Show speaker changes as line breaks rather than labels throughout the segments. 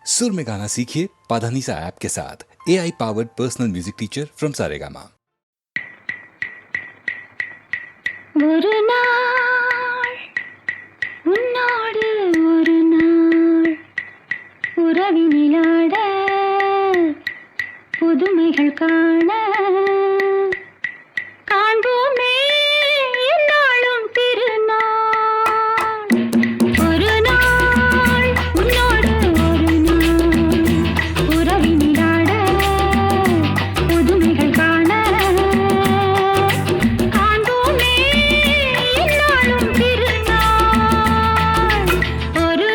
सुर में गाना सीखिए पाधानीसा ऐप के साथ। AI powered personal music teacher from Saregama.
ஒரு நாள் உன்னோடு ஒரு நாள் உறவினிலாட புதுமைகள் காண காண்போமே என்னாலும் திருநாள். ஒரு நாள் உன்னோடு ஒரு நாள் உறவினிலாட புதுமைகள் காண காண்போமே என்னாலும் திருநாள். ஒரு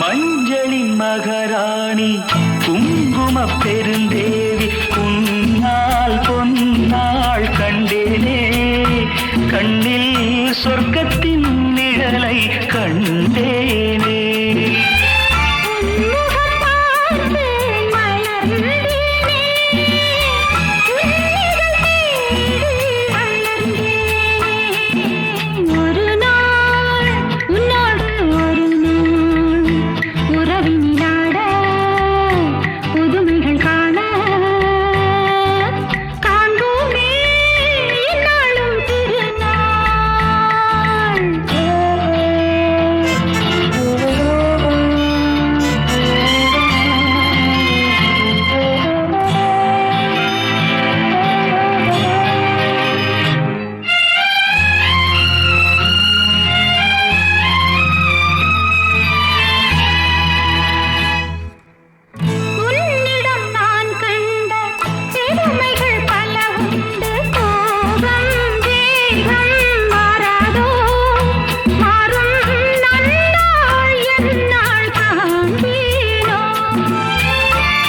மஞ்சளின் மகாராணி குங்கும பெருந்தேவி உன்னால் பொன்னாள் கண்டேனே, கண்ணில் சொர்க்கத்தின் நிழலை கண்டேனே.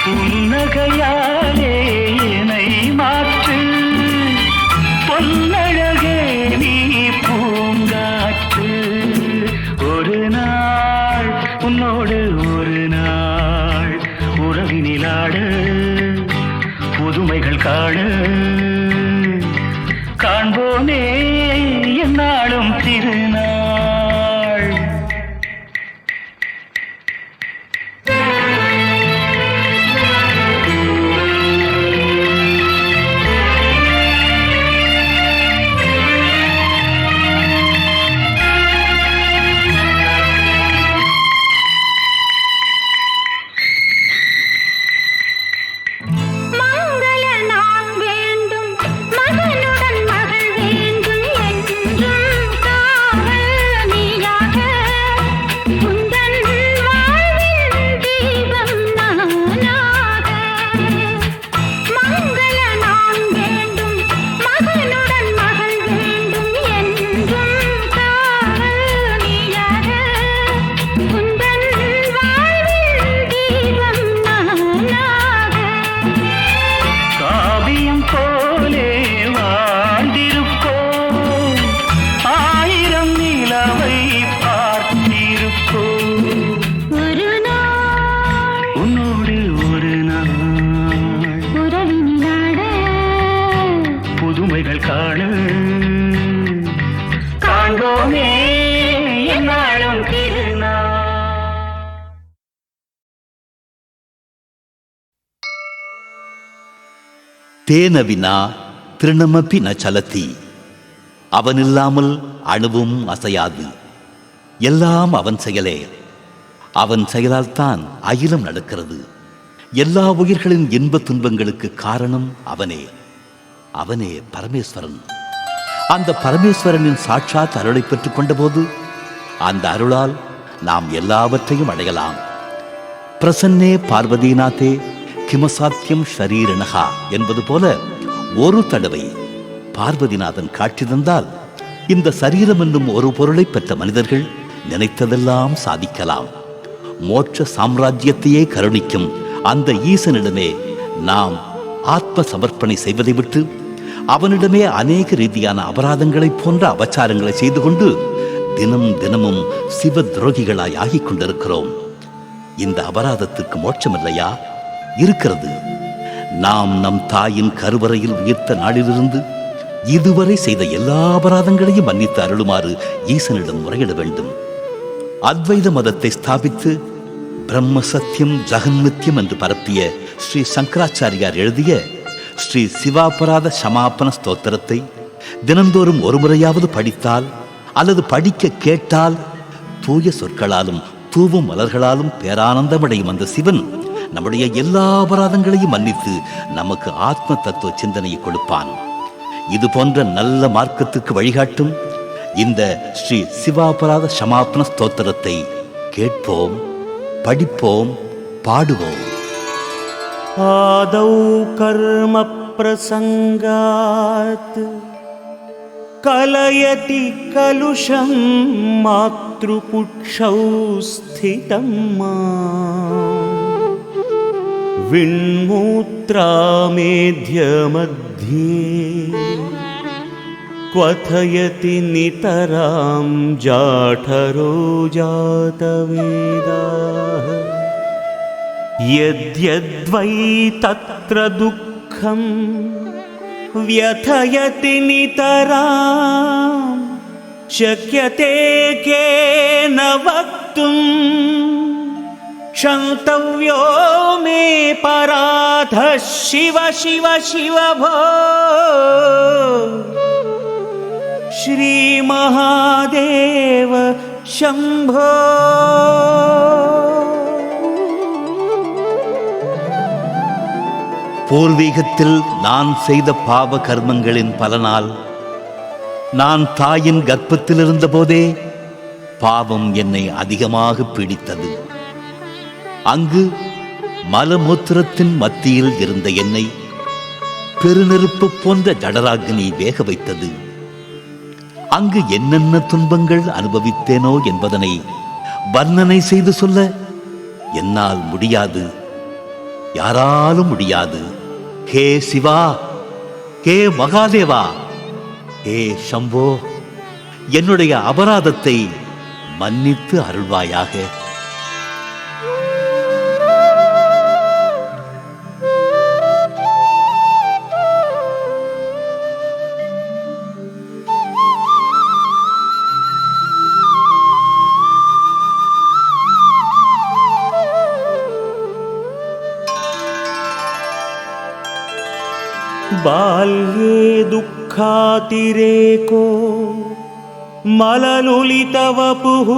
புன்னகையாலே என்னை மாற்று பொன்னழகே நீ பூங்காற்று. ஒரு நாள் உன்னோடு ஒரு நாள் உறவினிலாட புதுமைகள் காண காண்போமே என்னாலும் திருநாள். புதுமைகள் காண காண்போமே என்னாலும் திருநாள்.
தேனவினா திருணமபி ந சலதி. அவனில்லாமல் அணுவும் அசையாது. எல்லாம் அவன் செயலே. அவன் செயலால் தான் அகிலம் நடக்கிறது. எல்லா உயிர்களின் இன்ப துன்பங்களுக்கு காரணம் அவனே. அவனே பரமேஸ்வரன். அந்த பரமேஸ்வரனின் சாட்சாத் அருளை பெற்றுக் கொண்ட போது அந்த அருளால் நாம் எல்லாவற்றையும் அடையலாம். பிரசன்னே பார்வதிநாதே கிமசாத்தியம் ஷரீரணகா என்பது போல ஒரு தடவை பார்வதிநாதன் காட்சி தந்தால் இந்த சரீரம் என்னும் ஒரு பொருளை பெற்ற மனிதர்கள் நினைத்ததெல்லாம் சாதிக்கலாம். மோட்ச சாம்ராஜ்யத்தையே கருணிக்கும் அந்த ஈசனிடமே நாம் ஆத்ம சமர்ப்பணை செய்வதை விட்டு அவனிடமே அநேக ரீதியான அபராதங்களைப் போன்ற அபச்சாரங்களை செய்து கொண்டு தினம் தினமும் சிவ துரோகிகளாய் ஆகிக் கொண்டிருக்கிறோம். இந்த அபராதத்துக்கு மோட்சம் இல்லையா? இருக்கிறது. நாம் நம் தாயின் கருவறையில் உயிர்த்த நாளிலிருந்து இதுவரை செய்த எல்லா அபராதங்களையும் மன்னித்து அருளுமாறு ஈசனிடம் முறையிட வேண்டும். அத்வைத மதத்தை ஸ்தாபித்து பிரம்ம சத்தியம் ஜெகன்மித்யம் என்று பரப்பிய ஸ்ரீ சங்கராச்சாரியார் எழுதிய ஸ்ரீ சிவாபராத சமாபன ஸ்தோத்திரத்தை தினந்தோறும் ஒரு முறையாவது படித்தால் அல்லது படிக்க கேட்டால் தூய சொற்களாலும் தூவும் மலர்களாலும் பேரானந்தமடையும் அந்த சிவன் நம்முடைய எல்லா அபராதங்களையும் மன்னித்து நமக்கு ஆத்ம தத்துவ சிந்தனையை கொடுப்பான். இது போன்ற நல்ல மார்க்கத்துக்கு வழிகாட்டும் இந்த ஸ்ரீ சிவாபராத சமாபன ஸ்தோத்திரத்தை கேட்போம், படிப்போம், பாடுவோம்.
आदौ कर्म प्रसंगात् कलयति कलुषं मातृपुच्छौ स्थितं विण्मूत्रामेध्यमध्ये क्वथयति नितरां जाठरो जातवेदाः यद्यद्वै तत्र दुःखं व्यथयति नितरां शक्यते केन वक्तुं क्षन्तव्यो मे पराधः शिव शिव शिव भो श्रीमहादेव शम्भो.
பூர்வீகத்தில் நான் செய்த பாவ கர்மங்களின் பலனால் நான் தாயின் கர்ப்பத்தில் இருந்த போதே பாவம் என்னை அதிகமாக பீடித்தது. அங்கு மலமூத்திரத்தின் மத்தியில் இருந்த என்னை பெருநெருப்பு போன்ற ஜடராக்னி வேக வைத்தது. அங்கு என்னென்ன துன்பங்கள் அனுபவித்தேனோ என்பதனை வர்ணனை செய்து சொல்ல என்னால் முடியாது, யாராலும் முடியாது. ஹே சிவா, ஹே மகாதேவா, ஹே சம்போ, என்னுடைய அபராதத்தை மன்னித்து அருள்வாயாக.
बाल्ये दुःखातिरेको मललुलितवपुः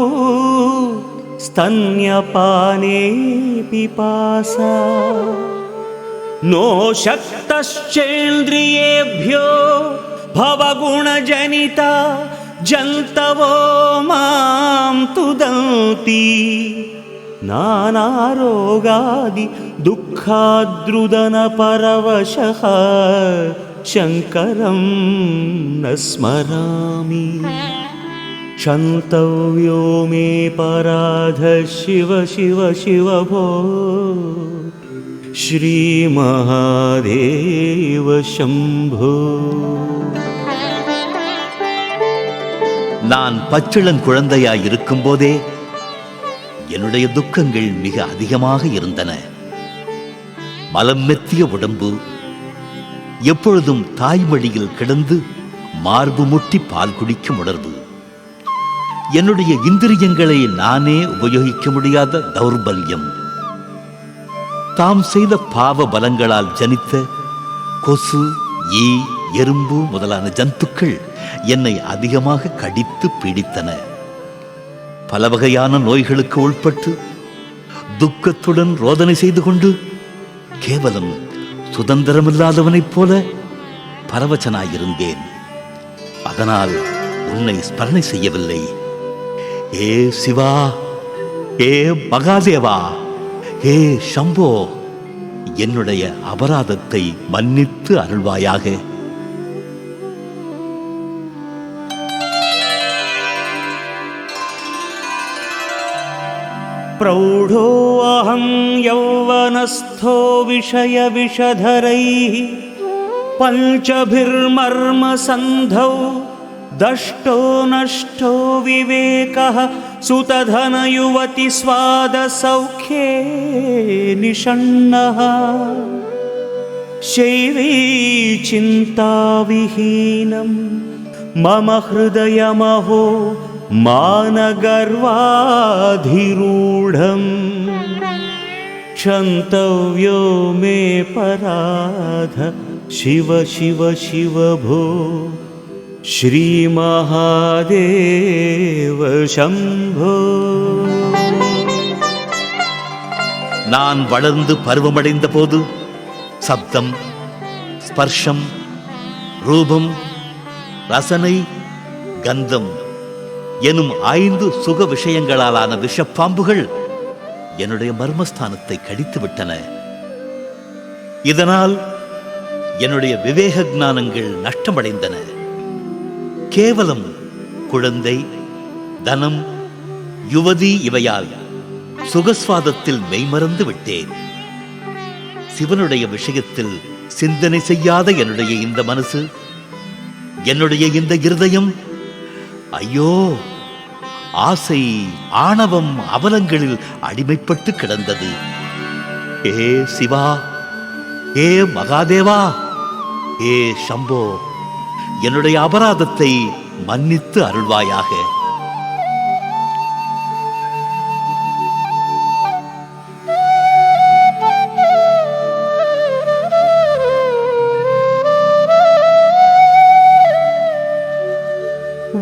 स्तन्यपाने पिपासा नो शक्तश्चेन्द्रियेभ्यो भवगुणजनिता जन्तवो मां तुदन्ति नानारोगादि दुःखाद्रुदन परवशः शङ्करं न स्मरामि क्षन्तव्यो मे पराध शिव शिव शिव भो श्रीमहादेव शम्भो.
நான் பச்சிளங்குழந்தையாய் இருக்கும் போதே என்னுடைய துக்கங்கள் மிக அதிகமாக இருந்தன. மலம் மெத்திய உடம்பு, எப்பொழுதும் தாய்மடியில் கிடந்து மார்பு முட்டி பால் குடிக்கும் உணர்வு, என்னுடைய இந்திரியங்களை நானே உபயோகிக்க முடியாத தௌர்பல்யம், தாம் செய்த பாவ பலங்களால் ஜனித்த கொசு, ஈ, எறும்பு முதலான ஜந்துக்கள் என்னை அதிகமாக கடித்து பீடித்தன. பல வகையான நோய்களுக்கு உட்பட்டு துக்கத்துடன் ரோதனை செய்து கொண்டு கேவலம் சுதந்திரமில்லாதவனைப் போல பரவசனாயிருந்தேன். அதனால் உன்னை ஸ்மரணை செய்யவில்லை. ஏ சிவா, ஏ மகாதேவா, ஏ சம்போ, என்னுடைய அபராதத்தை மன்னித்து அருள்வாயாக.
प्रौढोऽहं यौवनस्थो विषयविषधरैः पञ्चभिर्मर्मसन्धौ दष्टो नष्टो विवेकः सुतधनयुवति स्वादसौख्ये निषण्णः शैवी चिन्ताविहीनं मम हृदयमहो मानगर्वाधिरूढम् क्षन्तव्यो मे पराध शिव शिव शिव भो श्रीमहादेव शम्भो.
நான் வளர்ந்து பருவமடைந்த போது சப்தம், ஸ்பர்ஷம், ரூபம், ரசனை, கந்தம் எனும் 5 சுக விஷயங்களாலான விஷப்பாம்புகள் என்னுடைய மர்மஸ்தானத்தை கடித்து விட்டன. இதனால் என்னுடைய விவேக ஞானங்கள் நஷ்டமடைந்தன. கேவலம் குழந்தை, தனம், யுவதி இவையால் சுகஸ்வாதத்தில் மெய்மறந்து விட்டேன். சிவனுடைய விஷயத்தில் சிந்தனை செய்யாத என்னுடைய இந்த மனசு, என்னுடைய இந்த இருதயம் ஐயோ ஆசை, ஆணவம், அவலங்களில் அடிமைப்பட்டு கிடந்தது. ஏ சிவா, ஏ மகாதேவா, ஏ சம்போ, என்னுடைய அபராதத்தை மன்னித்து அருள்வாயாக.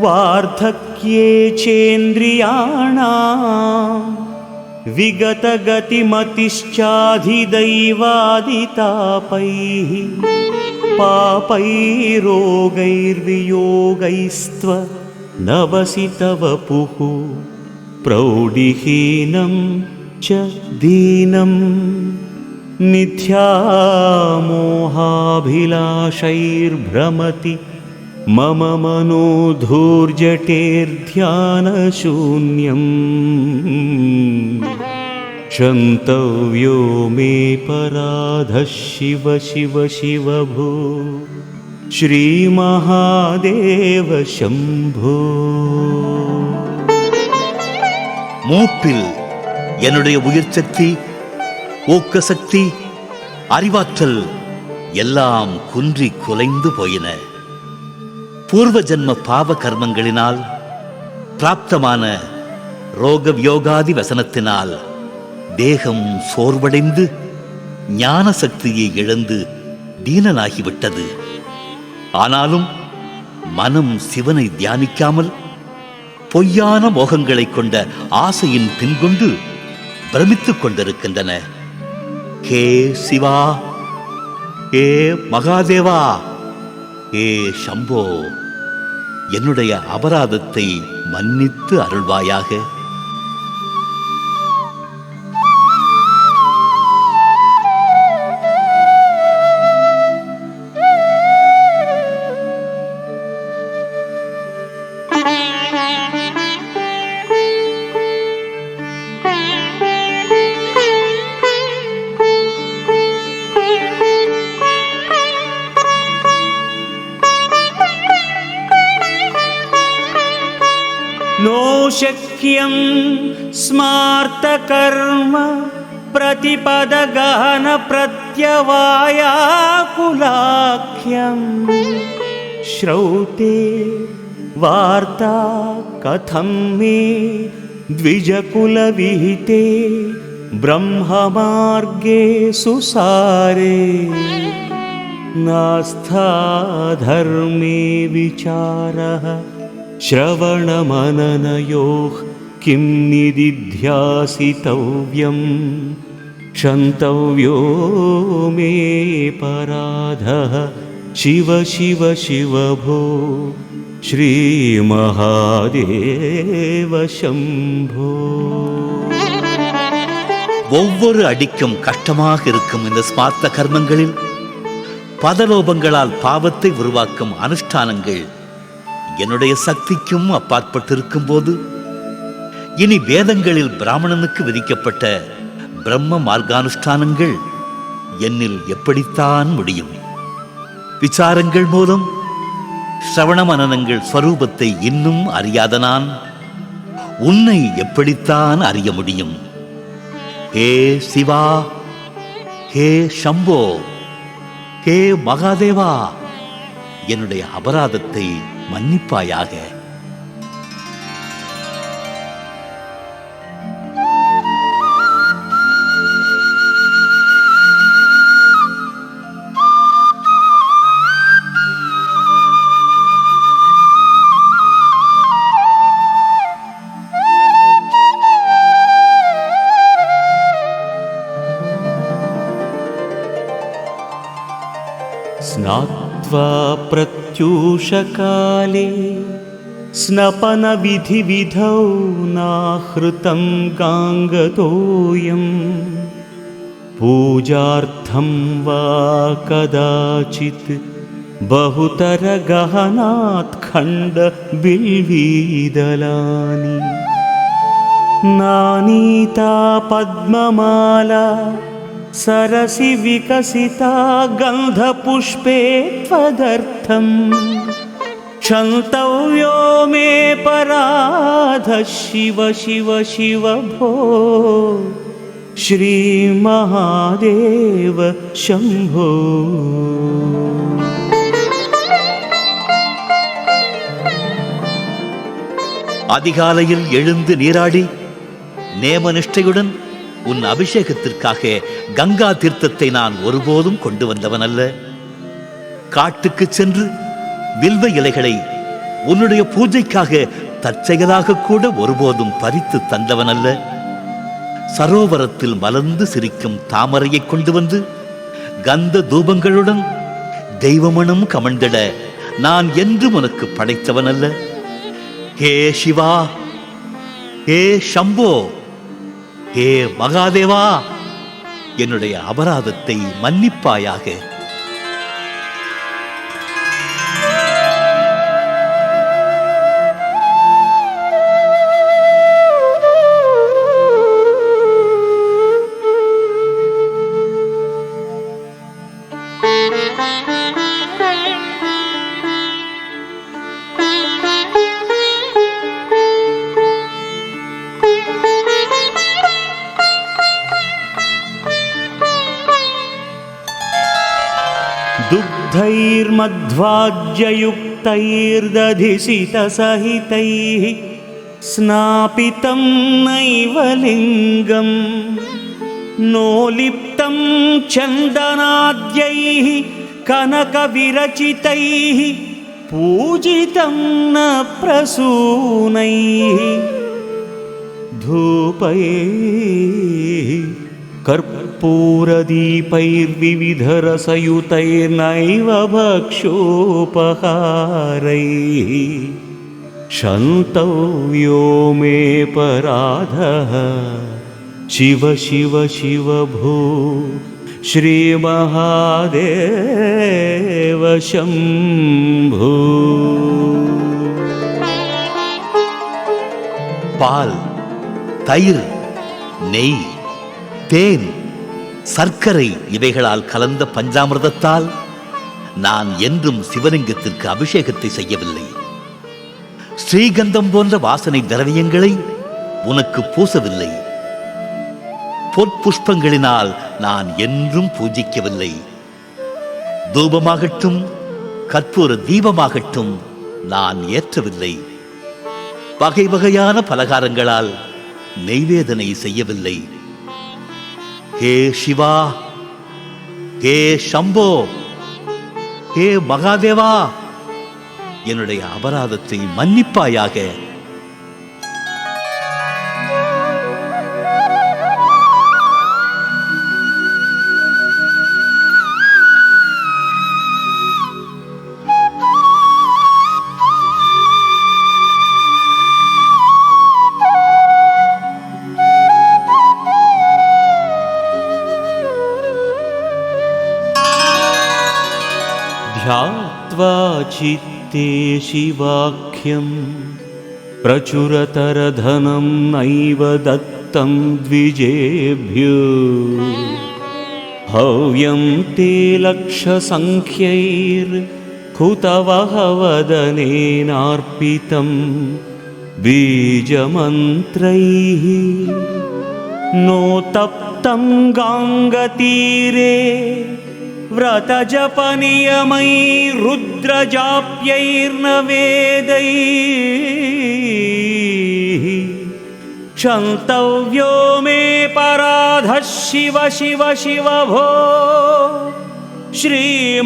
वार्धक्ये चेन्द्रियाणां विगतगतिमतिश्चाधिदैवादितापैः पापैरोगैर्वियोगैस्त्व नवसि तव पुः प्रौढिहीनं च दीनं मिथ्यामोहाभिलाषैर्भ्रमति मम मनो धूर्जटेर्ध्यानशून्यम् क्षन्तव्यो मे पराधः शिव शिव शिव भो श्रीमहादेव शम्भो.
மூப்பில் என்னுடைய உயிர் சக்தி, ஊக்க சக்தி, அறிவாற்றல் எல்லாம் குன்றி குலைந்து போயின. பூர்வ ஜன்ம பாவ கர்மங்களினால் பிராப்தமான ரோக வியோகாதி வசனத்தினால் தேகம் சோர்வடைந்து ஞான சக்தியை இழந்து தீனனாகிவிட்டது. ஆனாலும் மனம் சிவனை தியானிக்காமல் பொய்யான மோகங்களை கொண்ட ஆசையின் பின்கொண்டு பிரமித்துக் கொண்டிருக்கின்றன. ஹே சிவா, ஹே மகாதேவா, ஏ சம்போ, என்னுடைய அபராதத்தை மன்னித்து அருள்வாயாக.
नो शक्यं स्मार्तकर्म प्रतिपदगहन प्रत्यवायाकुलाख्यं श्रौते वार्ता कथं मे द्विजकुलविहिते ब्रह्ममार्गे सुसारे नास्था धर्मे विचारः श्रवणमननयोः किं निदिध्यासितव्यं क्षन्तव्यो मे पराधः शिव शिव शिव भो श्रीमहादेव शम्भो.
ஒவ்வொரு அடிக்கும் கஷ்டமாக இருக்கும் இந்த ஸ்மார்த்த கர்மங்களில் பதலோபங்களால் பாவத்தை உருவாக்கும் அனுஷ்டானங்கள் என்னுடைய சக்திக்கும் அப்பாற்பட்டிருக்கும் போது இனி வேதங்களில் பிராமணனுக்கு விதிக்கப்பட்ட பிரம்ம மார்க்கானுஷ்டானங்கள் என்னில் எப்படித்தான் முடியும்? விசாரங்கள் மூலம் சிரவண மனனங்கள் ஸ்வரூபத்தை இன்னும் அறியாத நான் உன்னை எப்படித்தான் அறிய முடியும்? ஹே சிவா, ஹே சம்போ, ஹே மகாதேவா, என்னுடைய அபராதத்தை மன்னிப்பாயாக.
स्नात्वा प्रत्यूषकाले स्नपनविधिविधौ नाहृतं गाङ्गतोऽयं पूजार्थं वा कदाचित् बहुतरगहनात्खण्डबिल्वीदलानि नानीता पद्ममाला सरसि विकसिता गन्धपुष्पे त्वदर्थम् क्षन्तव्यो मे पराधः शिव शिव शिव भो श्रीमहादेव शम्भो.
அதிகாலையில் எழுந்து நீராடி நேமநிஷ்டையுடன் உன் அபிஷேகத்திற்காக கங்கா தீர்த்தத்தை நான் ஒருபோதும் கொண்டு வந்தவன் அல்ல. காட்டுக்கு சென்று வில்வ இலைகளை உன்னுடைய பூஜைக்காக தற்செயலாக கூட ஒருபோதும் பறித்து தந்தவன் அல்ல. சரோவரத்தில் மலர்ந்து சிரிக்கும் தாமரையை கொண்டு வந்து கந்த தூபங்களுடன் தெய்வமனும் கமழ்ந்திட நான் என்றும் உனக்கு படைத்தவன் அல்ல. ஹே சிவா, ஹே சம்போ, ஹே மகாதேவா, என்னுடைய அபராதத்தை மன்னிப்பாயாக.
दुग्धैर्मध्वाज्ययुक्तैर्दधिसितसहितैः स्नापितं नैव लिङ्गं नोलिप्तं चन्दनाद्यैः कनकविरचितैः पूजितं न प्रसूनैः धूपैः कर्पूरदीपैर्विविधरसयुतैर्नैव भक्षोपहारैः क्षन्तव्यो मे पराधः शिव शिव शिव भो श्रीमहादेव शम्भो.
பால், தயிர், நெய், தேன், சர்க்கரை இவைகளால் கலந்த பஞ்சாமிர்தத்தால் நான் என்றும் சிவலிங்கத்திற்கு அபிஷேகத்தை செய்யவில்லை. ஸ்ரீகந்தம் போன்ற வாசனை திரவியங்களை உனக்கு பூசவில்லை. பொற்புஷ்பங்களினால் நான் என்றும் பூஜிக்கவில்லை. தூபமாகட்டும் கற்பூர தீபமாகட்டும் நான் ஏற்றவில்லை. வகை வகையான பலகாரங்களால் நெய்வேதனை செய்யவில்லை. ஹே சிவா, ஹே சம்போ, ஹே மகாதேவா, என்னுடைய அபராதத்தை மன்னிப்பாயாக.
ध्यात्वा चित्ते शिवाख्यं प्रचुरतरधनं नैव दत्तं द्विजेभ्यो हव्यं ते लक्षसङ्ख्यैर्हुतवहवदनेनार्पितं बीजमन्त्रैः नोतप्तं गाङ्गतीरे व्रतजपनियमैरुद्रजाप्यैर्न वेदैः क्षन्तव्यो मे पराधः शिव शिव शिव भो श्रीमहादेव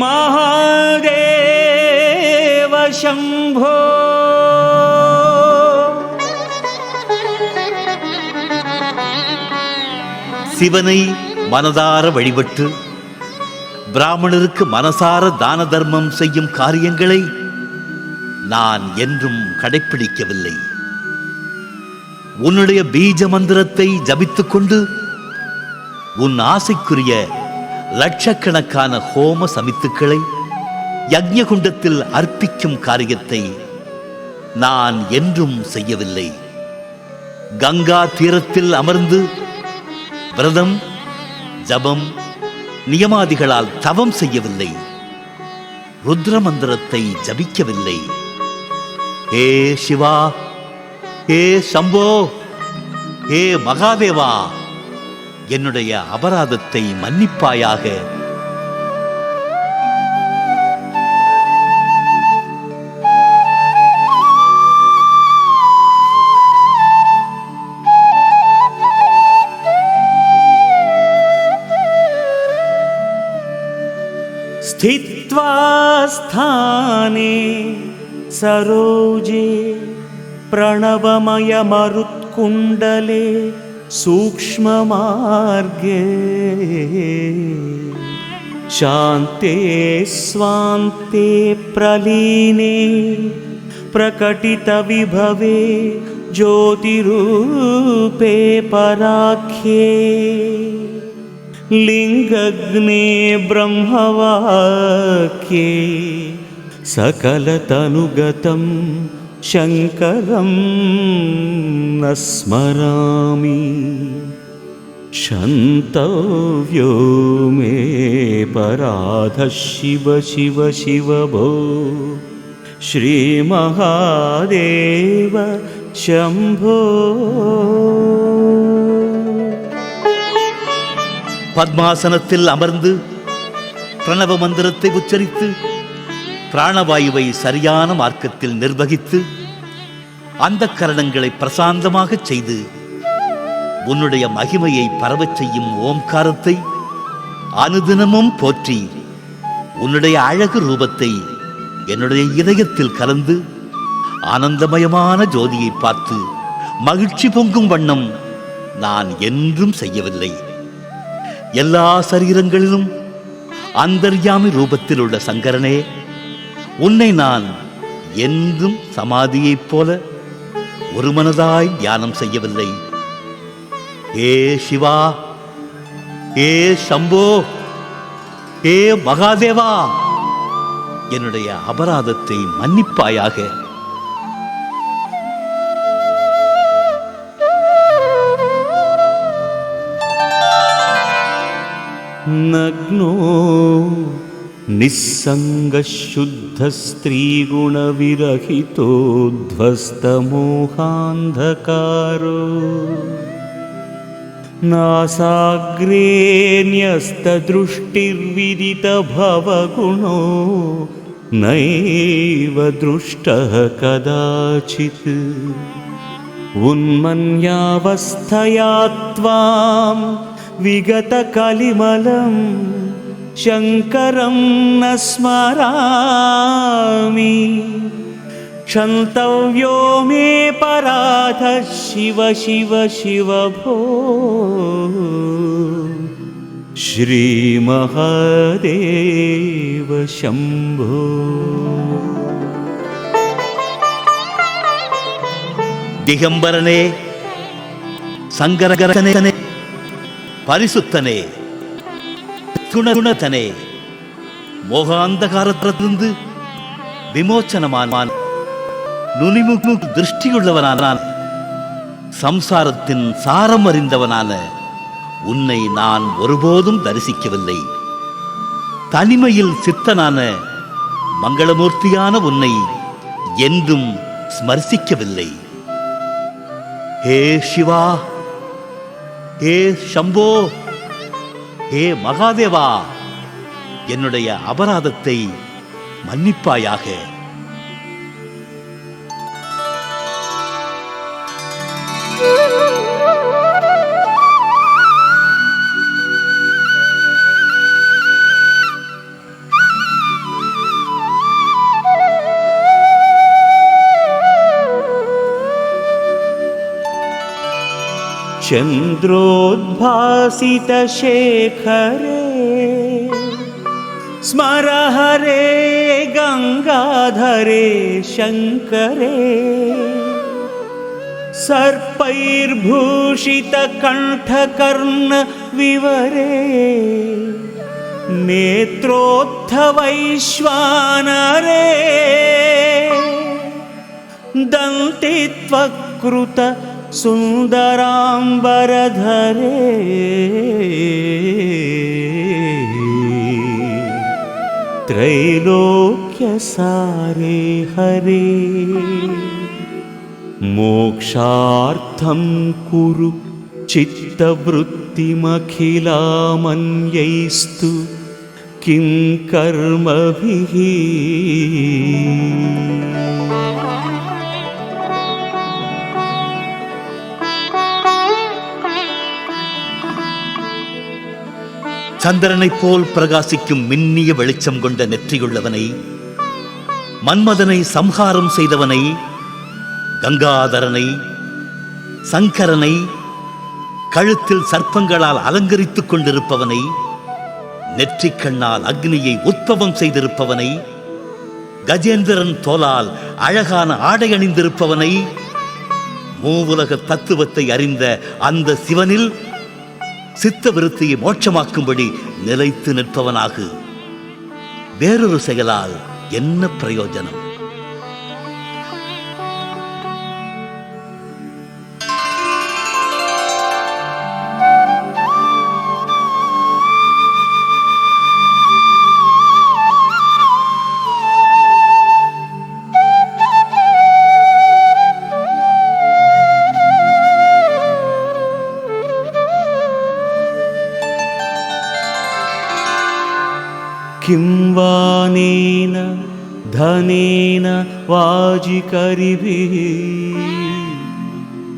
शम्भो।
சிவனை மனதார வழிபட்டு பிராமணருக்கு மனசார தான தர்மம் செய்யும் காரியங்களை நான் என்றும் கடைப்பிடிக்கவில்லை. உன்னுடைய பீஜ மந்திரத்தை ஜபித்துக் கொண்டு உன் ஆசைக்குரிய லட்சக்கணக்கான ஹோம சமித்துக்களை யக்ஞகுண்டத்தில் அர்ப்பிக்கும் காரியத்தை நான் என்றும் செய்யவில்லை. கங்கா தீரத்தில் அமர்ந்து விரதம் ஜபம் நியமாதிகளால் தவம் செய்யவில்லை. ருத்ர மந்திரத்தை ஜபிக்கவில்லை. ஹே சிவா, ஹே சம்போ, ஹே மகாதேவா, என்னுடைய அபராதத்தை மன்னிப்பாயாக.
स्थित्वा स्थाने सरोजे प्रणवमयमरुत्कुण्डले सूक्ष्ममार्गे शान्ते स्वान्ते प्रलीने प्रकटितविभवे ज्योतिरूपे पराख्ये लिंगग्ने ब्रह्मवाक्ये सकलतनुगतं शङ्करं न स्मरामि क्षन्तव्यो मे पराधः शिव शिव शिव भो श्रीमहादेव शम्भो।
பத்மாசனத்தில் அமர்ந்து பிரணவ மந்திரத்தை உச்சரித்து பிராணவாயுவை சரியான மார்க்கத்தில் நிர்வகித்து அந்த கரணங்களை பிரசாந்தமாக செய்து உன்னுடைய மகிமையை பரவச் செய்யும் ஓம்காரத்தை அனுதினமும் போற்றி உன்னுடைய அழகு ரூபத்தை என்னுடைய இதயத்தில் கலந்து ஆனந்தமயமான ஜோதியை பார்த்து மகிழ்ச்சி பொங்கும் வண்ணம் நான் என்றும் செய்யவில்லை. எல்லா சரீரங்களிலும் அந்தர்யாமி ரூபத்தில் உள்ள சங்கரனே, உன்னை நான் என்றும் சமாதியைப் போல ஒரு மனதாய் தியானம் செய்யவில்லை. ஏ சிவா, ஏ சம்போ, ஏ மகாதேவா, என்னுடைய அபராதத்தை மன்னிப்பாயாக.
नग्नो निस्सङ्गशुद्धस्त्रीगुणविरहितोध्वस्तमोहान्धकारो नासाग्रे न्यस्तदृष्टिर्विदितभवगुणो नैव दृष्टः कदाचित् उन्मन्यावस्थया त्वां विगतकलिमलं शङ्करं न स्मरामि क्षन्तव्यो मे पराधः शिव शिव शिव भो श्रीमहादेव शम्भो।
दिगंबरने संगरगरने பரிசுத்தனே, துணகுணத்தனே, மோகாந்தகாரத்திலிருந்து விமோச்சனமான நுனிமுகு திருஷ்டியுள்ளவனான சம்சாரத்தின் சாரம் அறிந்தவனான உன்னை நான் ஒருபோதும் தரிசிக்கவில்லை. தனிமையில் சித்தனான மங்களமூர்த்தியான உன்னை என்றும் ஸ்மரிசிக்கவில்லை. ஹே சிவா, ஹே சம்போ, ஹே மகாதேவா, என்னுடைய அபராதத்தை மன்னிப்பாயாக.
चन्द्रोद्भासितशेखरे स्मर हरे गङ्गाधरे शङ्करे सर्पैर्भूषितकण्ठकर्णविवरे नेत्रोत्थवैश्वानरे दन्तित्वकृत सुन्दराम्बरधरे त्रैलोक्यसारे हरे मोक्षार्थं कुरु चित्तवृत्तिमखिलामन्यैस्तु किं कर्मभिः.
சந்திரனைப் போல் பிரகாசிக்கும் மின்னிய வெளிச்சம் கொண்ட நெற்றியுள்ளவனை, மன்மதனை சம்ஹாரம் செய்தவனை, கங்காதரனை, சங்கரனை, கழுத்தில் சர்ப்பங்களால் அலங்கரித்துக் கொண்டிருப்பவனை, நெற்றிக்கண்ணால் அக்னியை உத்பவம் செய்திருப்பவனை, கஜேந்திரன் தோலால் அழகான ஆடை அணிந்திருப்பவனை, மூவுலக தத்துவத்தை அறிந்த அந்த சிவனில் சித்த விருத்தியை மோட்சமாக்கும்படி நிலைத்து நிற்பவனாகு. வேறொரு செயலால் என்ன பிரயோஜனம்?
किं वानेन धनेन वाजिकरिभिः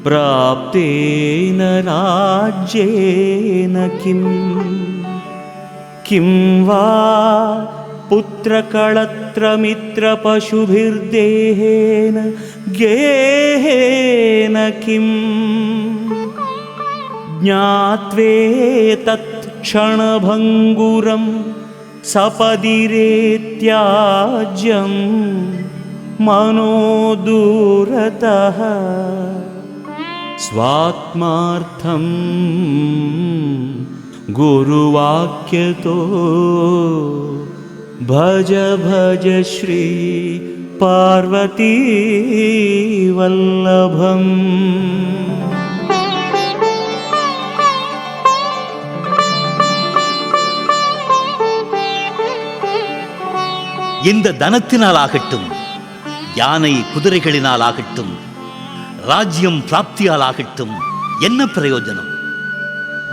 प्राप्तेन राज्येन किं वा पुत्रकळत्रमित्रपशुभिर्देहेन गेहेन किं ज्ञात्वेतत् क्षणभङ्गुरम् सपदिरेत्याज्यं मनो दूरतः स्वात्मार्थं गुरुवाक्यतो भज भज श्री पार्वती वल्लभम्.
இந்த தனத்தினாலாகட்டும், யானை குதிரைகளினாலாகட்டும், ராஜ்யம் பிராப்தியாலாகட்டும் என்ன பிரயோஜனம்?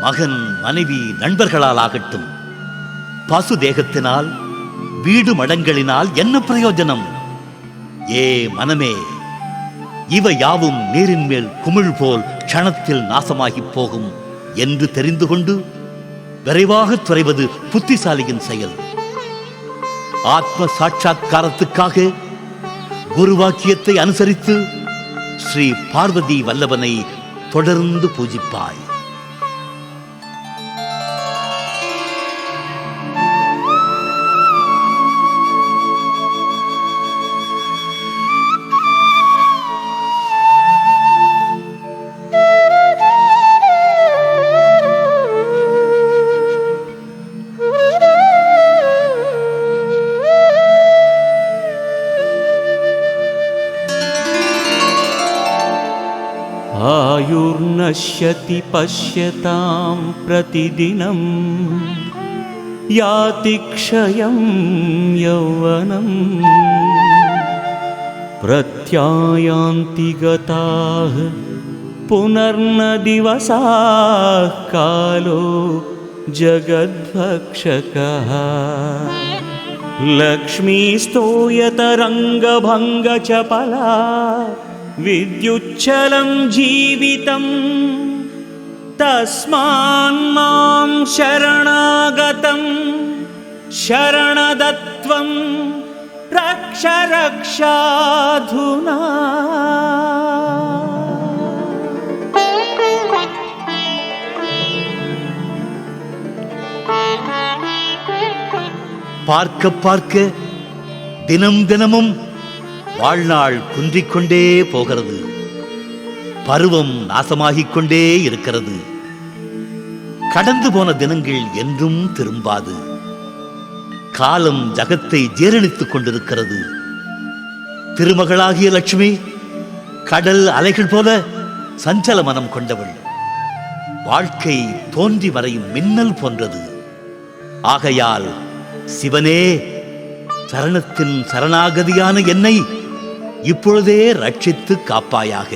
மகன் மனைவி நண்பர்களாலாகட்டும், பசு தேகத்தினால் வீடு மடங்களினால் என்ன பிரயோஜனம்? ஏ மனமே, இவை யாவும் நீரின் மேல் குமிழ் போல் க்ஷணத்தில் நாசமாகிப் போகும் என்று தெரிந்து கொண்டு விரைவாக துறைவது புத்திசாலியின் செயல். ஆத்ம சாட்சா்காரத்துக்காக குருவாக்கியத்தை அனுசரித்து ஸ்ரீ பார்வதி வல்லவனை தொடர்ந்து பூஜிப்பாய்.
नश्यति पश्यतां प्रतिदिनं याति क्षयं यौवनम् प्रत्यायान्ति गताः पुनर्न दिवसाः कालो जगद्भक्षकः लक्ष्मीस्तोयतरङ्गभङ्गचपला विद्युच्चलं जीवितं तस्मान्मां शरणागतं शरणदत्वं रक्ष रक्षाधुना।
பார்க்க பார்க்க தினம் தினமும் வாழ்நாள் குன்றிக்கொண்டே போகிறது. பருவம் நாசமாகிக் கொண்டே இருக்கிறது. கடந்து போன தினங்கள் என்றும் திரும்பாது. காலம் ஜகத்தை ஜீரணித்துக் கொண்டிருக்கிறது. திருமகளாகிய லட்சுமி கடல் அலைகள் போல சஞ்சல மனம் கொண்டவள். வாழ்க்கை தோன்றி மறையும் மின்னல் போன்றது. ஆகையால் சிவனே, சரணத்தின் சரணாகதியான என்னை இப்பொழுதே ரட்சித்து காப்பாயாக.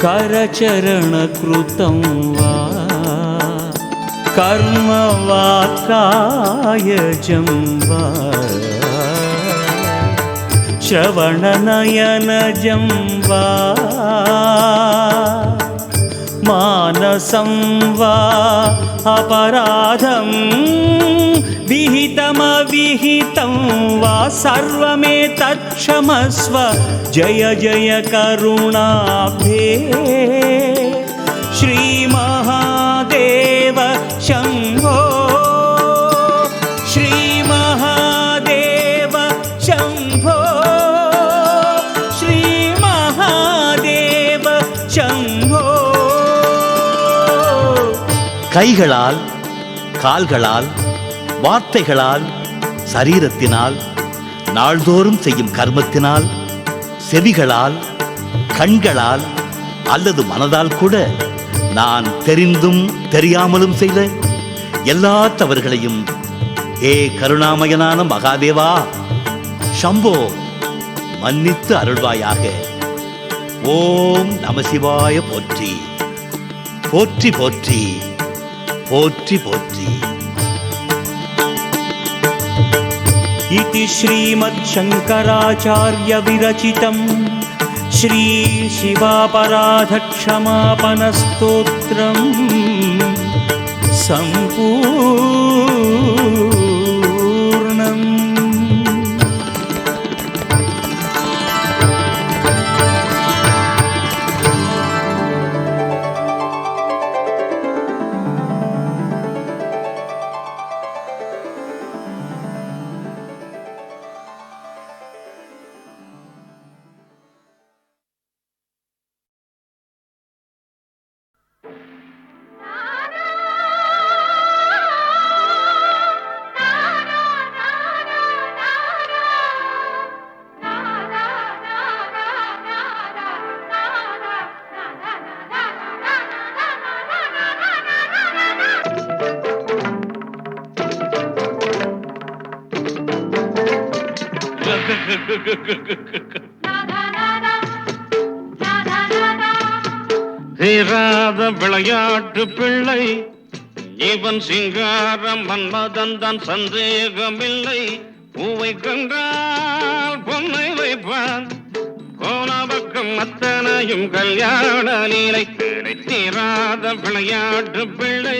करचरणकृतं वा कर्म वा कायजं वा श्रवणनयनजं वा मानसं वा अपराधं विहितमविहितं वा सर्वमेतत्क्षमस्व जय जय करुणाब्धे श्रीमहादेव शम्भो श्रीमहादेव शम्भो श्रीमहादेव शम्भो।
கைகளால், கால்களால், வார்த்தைகளால், சரீரத்தினால், நாள்தோறும் செய்யும் கர்மத்தினால், செவிகளால், கண்களால் அல்லது மனதால் கூட நான் தெரிந்தும் தெரியாமலும் செய்த எல்லா தவறுகளையும் ஏ கருணாமயனான மகாதேவா சம்போ மன்னித்து அருள்வாயாக. ஓம் நமசிவாய போற்றி போற்றி போற்றி போற்றி போற்றி.
इति श्रीमच्छङ्कराचार्य विरचितं श्री शिवापराधक्षमापनस्तोत्रं सम्पूर्णम्।
தீராத விளையாட்டு பிள்ளை இவன் சிங்காரம் மன்மதன் சந்தேகமில்லை. பூவை கண்டால் பொன்னை வைப்பான், போன பக்கம் அத்தனையும் கல்யாண லீலை. தீராத விளையாட்டு பிள்ளை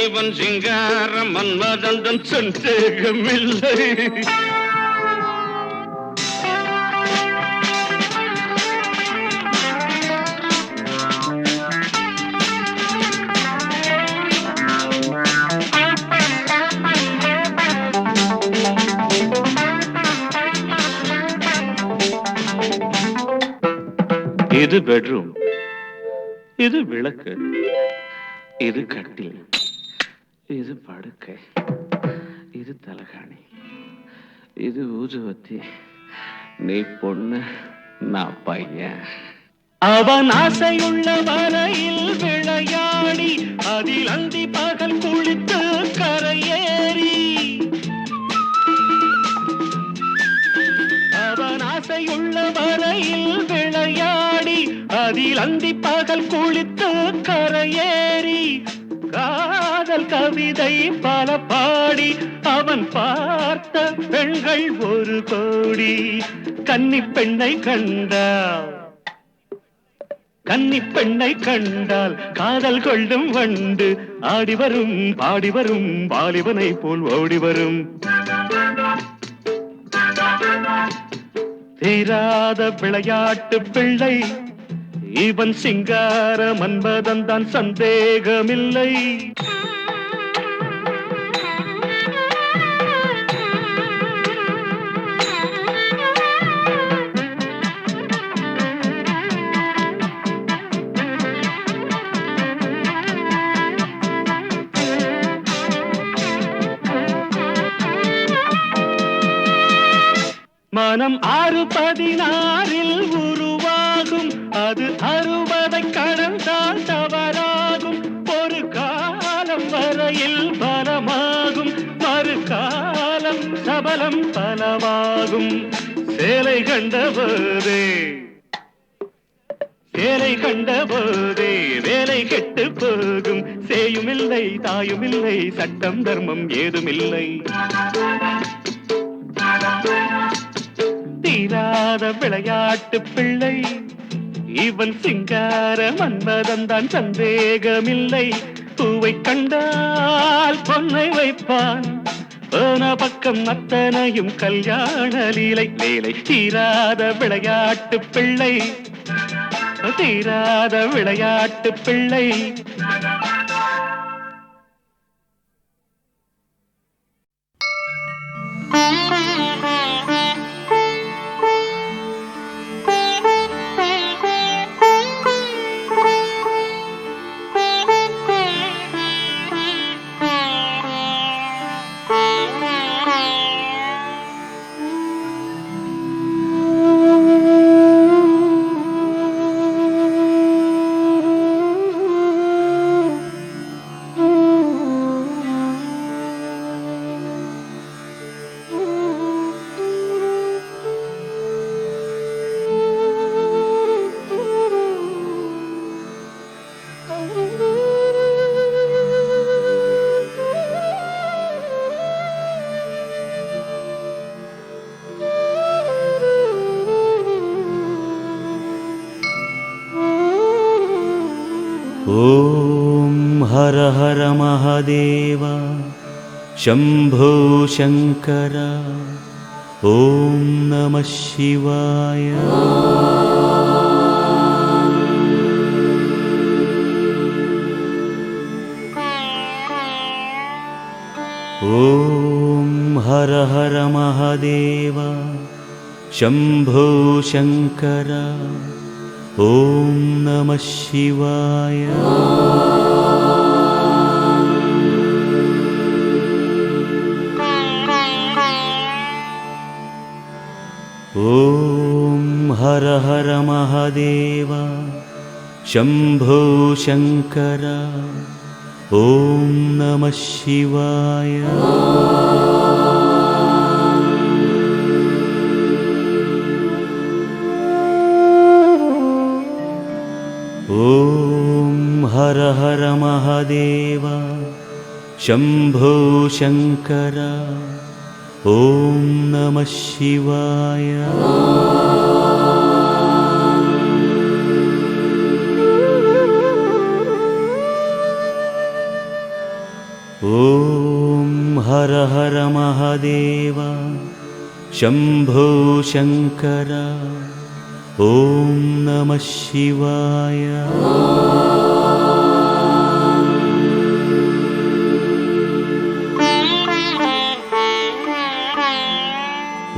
இவன் சிங்காரம் மன்மதன் சந்தேகமில்லை. இது பெட்ரூம், இது விளக்கு, இது கட்டில், இது படுக்கை, இது தலகாணி, இது ஊதுவத்தி. நீ பொண்ணு, நான் பையன். அவன் ஆசையுள்ள வரையில் விளையாடி அதில் அந்தி பகல் குளித்து கரையேறி. அவன் ஆசையுள்ள வரையில் விளையாடி அதில் அந்தி பகல் குளித்து கரையேறி. காதல் கவிதை பல பாடி அவன் பார்த்த பெண்கள் 1 கோடி. கன்னி பெண்ணை கண்டால், கன்னி பெண்ணை கண்டால் காதல் கொள்ளும் வண்டு ஆடி வரும் பாடி வரும் வாலிபனை போல் ஓடி வரும். தீராத விளையாட்டு பிள்ளை இவன் சிங்கார மன்மதன் தான், சந்தேகமில்லை. மனம் 6-16 உருவாகும், அது 60 கடந்தால் தவறாகும். ஒரு காலம் வரையில் பலமாகும், மறு காலம் சபலம் பலவாகும். சேலை கண்டபோதே, சேலை கண்டபோதே வேலை கெட்டு போகும். சேயுமில்லை தாயுமில்லை, சட்டம் தர்மம் ஏதுமில்லை. தீராத விளையாட்டு பிள்ளை இவன் சிங்கார மன்மதன் தான், சந்தேகமில்லை. பூவை கண்டால் பொன்னை வைப்பான், போன பக்கம் அத்தனையும் கல்யாண லீலை வேலை. தீராத விளையாட்டு பிள்ளை, தீராத விளையாட்டு பிள்ளை.
ॐ हर हर महादेव शम्भो शङ्कर ॐ नमः शिवाय। ॐ हर हर महादेव शम्भो शङ्कर ॐ नमः शिवाय। ॐ हर हर महादेव शम्भो शङ्कर ॐ नमः शिवाय। ॐ हर हर महादेव शम्भो शङ्कर ॐ नमः शिवाय। ॐ हर हर महादेव शम्भो शङ्कर ॐ नमः शिवाय।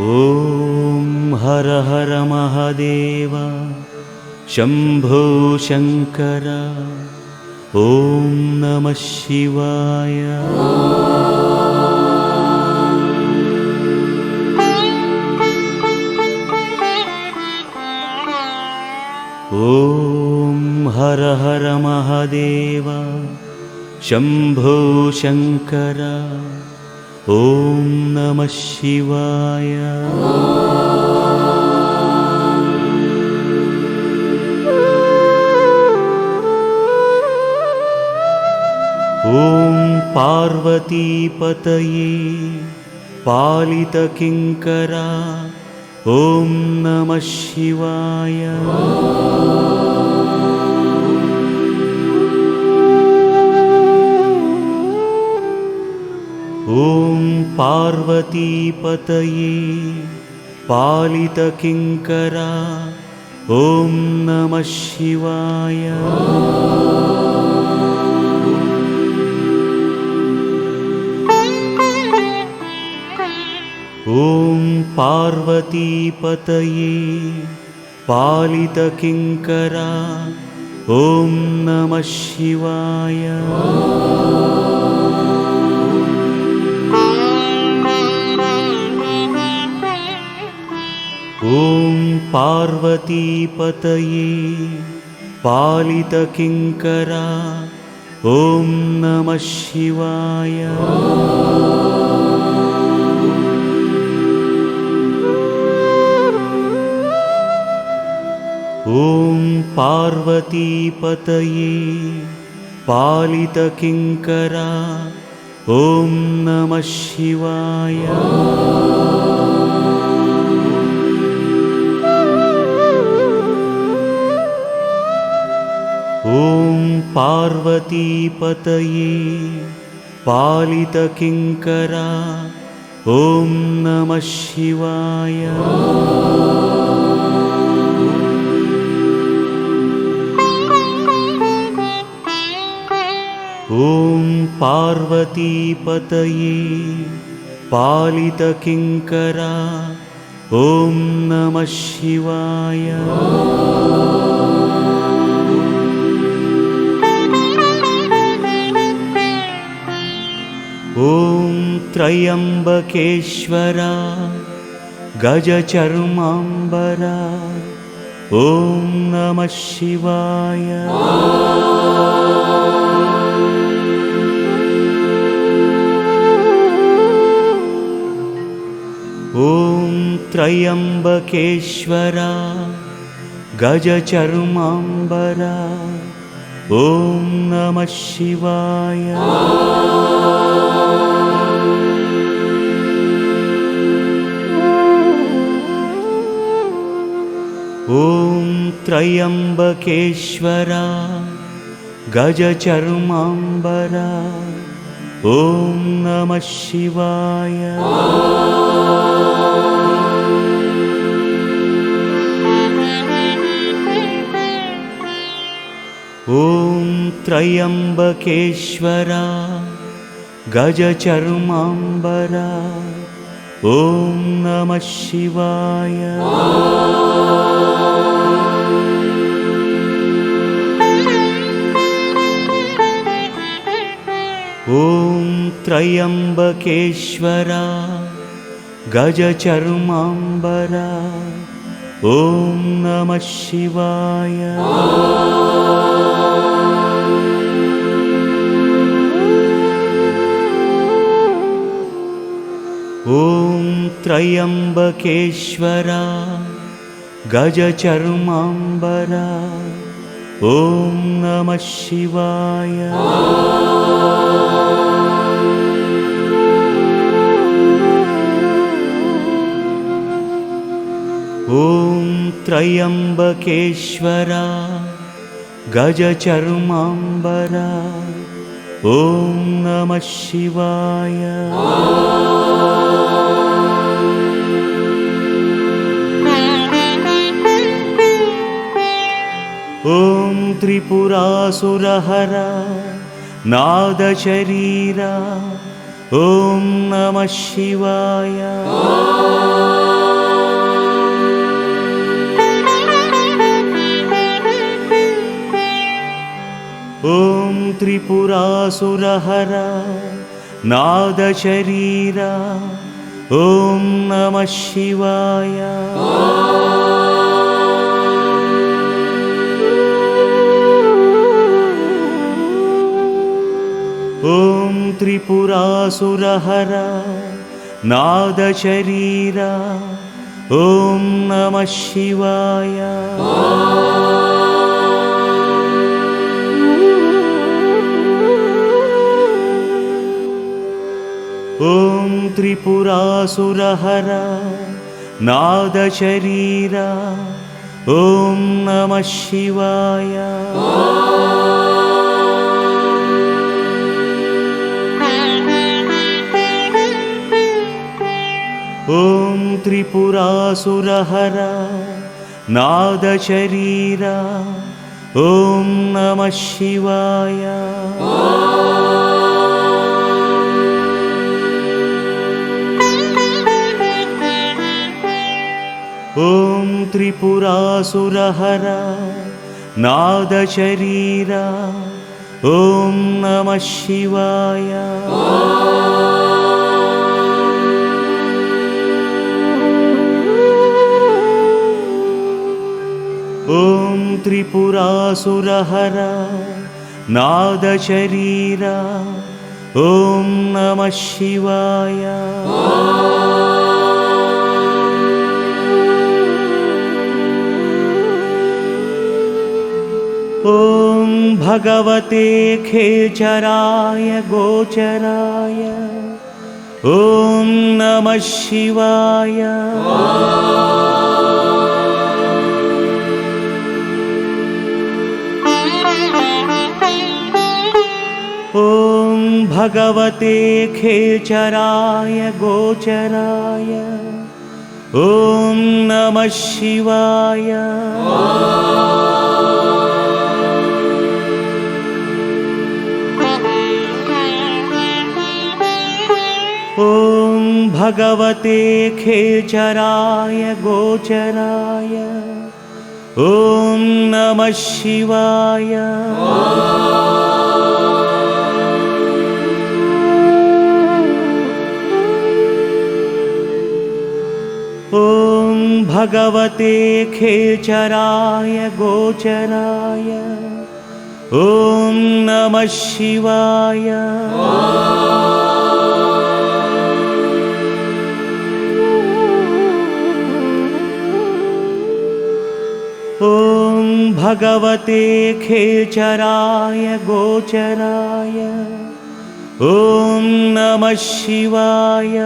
ॐ हर हर महादेव शम्भो शङ्कर ॐ नमः शिवाय। ॐ हर हर महादेव शम्भो शङ्कर ॐ नमः शिवाय। ॐ पार्वतीपतये पालितकिङ्करा ॐ नमः शिवाय। ॐ पार्वतीपतये पालितकिङ्करा ॐ नमः शिवाय। ॐ पार्वतीपतये पालितकिङ्करा ॐ नमः शिवाय। ॐ पार्वतीपतये पालितकिङ्करा ॐ नमः शिवाय। ॐ पार्वतीपतये पालितकिङ्करा ॐ नमः शिवाय। ॐ पार्वतीपतये पालितकिङ्करा ॐ नमः शिवाय। ॐ पार्वतीपतये पालितकिङ्करा ॐ नमः शिवाय। ॐ त्र्यम्बकेश्वरा गजचर्माम्बरा ॐ नमः शिवाय। ॐ त्र्यम्बकेश्वरा गजचर्माम्बरा ॐ नमः शिवाय। ॐ त्र्यम्बकेश्वरा गजचर्माम्बरा ॐ नमः शिवाय। ॐ त्र्यम्बकेश्वरा गजचर्माम्बरा ॐ नमः शिवाय। ॐ त्र्यम्बकेश्वरा गजचर्माम्बरा ॐ नमः शिवाय। ॐ त्र्यम्बकेश्वरा गजचर्माम्बरा ॐ नमः शिवाय। ॐ त्र्यम्बकेश्वरा गजचर्माम्बरा ॐ नमः शिवाय। ॐ त्रिपुरासुरहरा नादशरीरा ॐ नमः शिवाय। ॐ ॐ त्रिपुरासुरहर नादशरीरा ॐ नमः शिवाय। ॐ त्रिपुरासुरहर नादशरीरा ॐ नमः शिवाय। ॐ त्रिपुरासुरहर नादशरीरा ॐ नमः शिवाय। ॐ त्रिपुरासुरहर नादशरीरा ॐ नमः शिवाय। ॐ त्रिपुरासुरहर नादशरीरा ॐ नमः शिवाय। ॐ त्रिपुरासुरहर नादशरीरा ॐ नमः शिवाय। ॐ भगवते खेचराय गोचराय ॐ नमः शिवाय। ॐ भगवते खेचराय गोचराय ॐ नमः शिवाय। ॐ भगवते खेचराय गोचराय ॐ नमः शिवाय। ॐ भगवते खेचराय गोचराय ॐ नमः शिवाय। ॐ भगवते खेचराय गोचराय ॐ नमः शिवाय।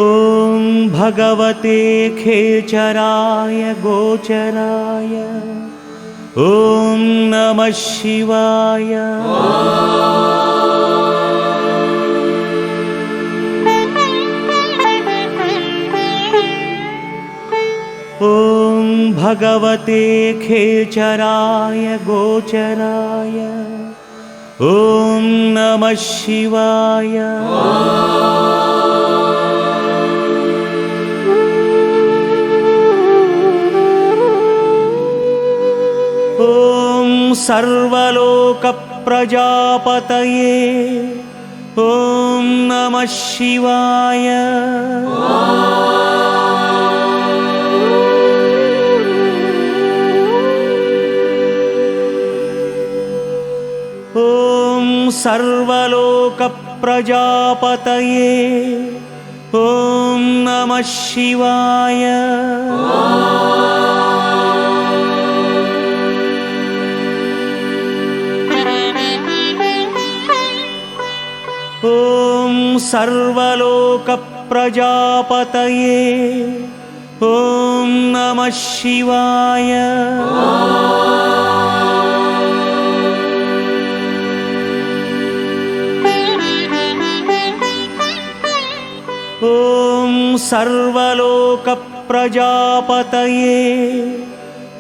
ॐ भगवते खेचराय गोचराय ॐ नमः शिवाय। ॐ भगवते खेचराय गोचराय ॐ नमः शिवाय। ॐ सर्वलोकप्रजापतये ॐ नमः शिवाय। ॐ सर्वलोकप्रजापतये ॐ नमः शिवाय। ॐ सर्वलोकप्रजापतये ॐ नमः शिवाय। ॐ सर्वलोकप्रजापतये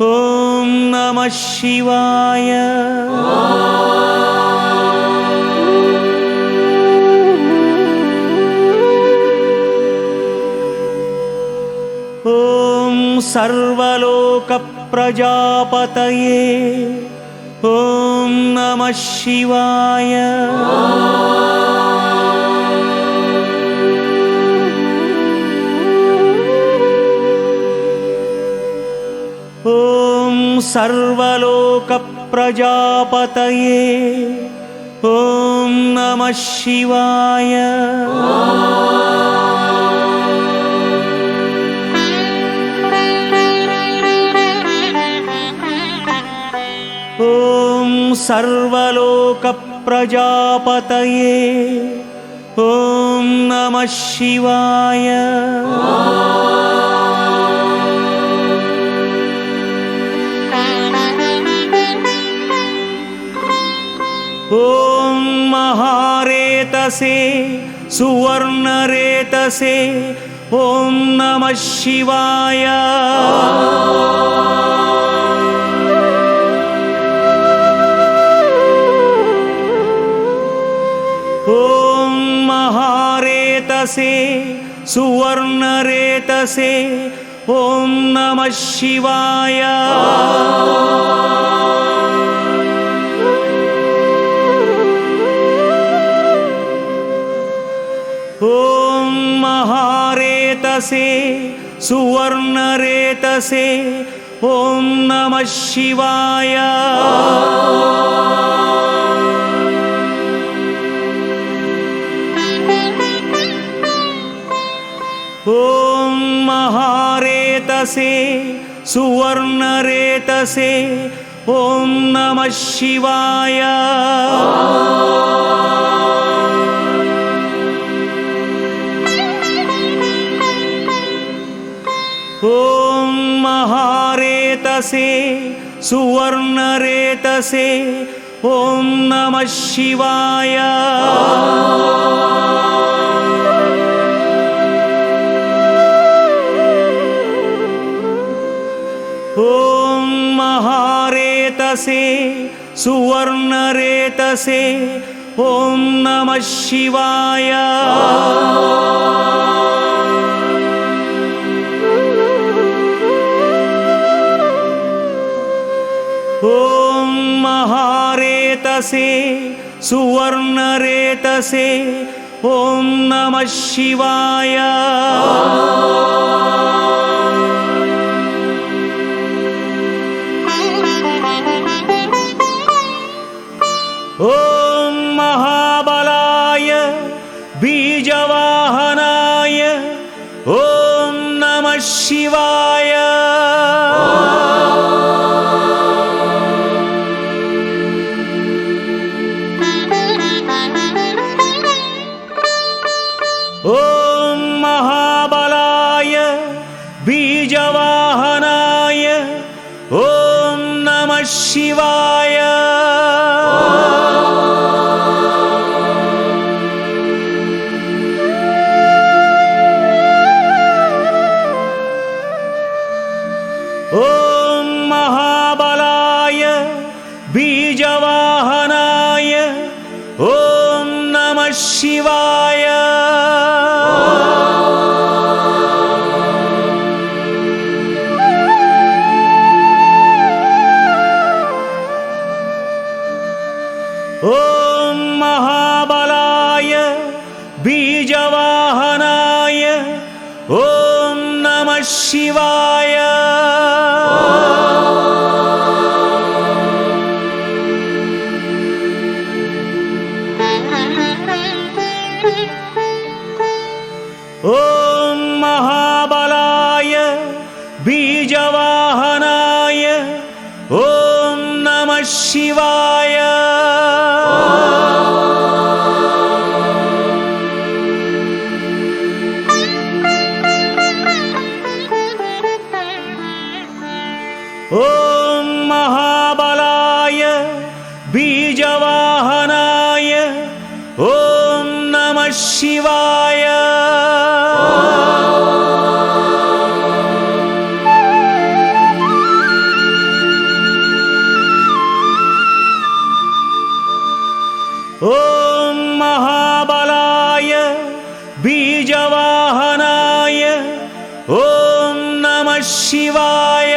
ॐ नमः शिवाय। ॐ सर्वलोकप्रजापतये ॐ नमः शिवाय। ॐ सर्वलोकप्रजापतये ॐ नमः शिवाय। ॐ सर्वलोकप्रजापतये ॐ नमः शिवाय। ॐ महारेतसे सुवर्णरेतसे ॐ नमः शिवाय। ॐ महारेतसे सुवर्णरेतसे ॐ नमः शिवाय। ॐ महारेतसे सुवर्णरेतसे ॐ नमः शिवाय। ॐ महारेतसे सुवर्णरेतसे ॐ नमः शिवाय। ॐ महारेतसे सुवर्णरेतसे ॐ नमः शिवाय। ॐ महारेतसे सुवर्णरेतसे ॐ नमः शिवाय। ॐ महारेतसे सुवर्णरेतसे ॐ नमः शिवाय। ॐ महाबलाय बीजवाहनाय ॐ नमः शिवाय। ॐ महाबलाय बीजवाहनाय ॐ नमः शिवाय। ॐ महाबलाय बीजवाहनाय ॐ नमः शिवाय। ॐ महाबलाय बीजवाहनाय ॐ नमः शिवाय। ॐ महाबलाय बीजवाहनाय ॐ नमः शिवाय। ॐ महाबलाय बीजवाहनाय ॐ नमः शिवाय। ॐ महाबलाय बीजवाहनाय ॐ शिवाय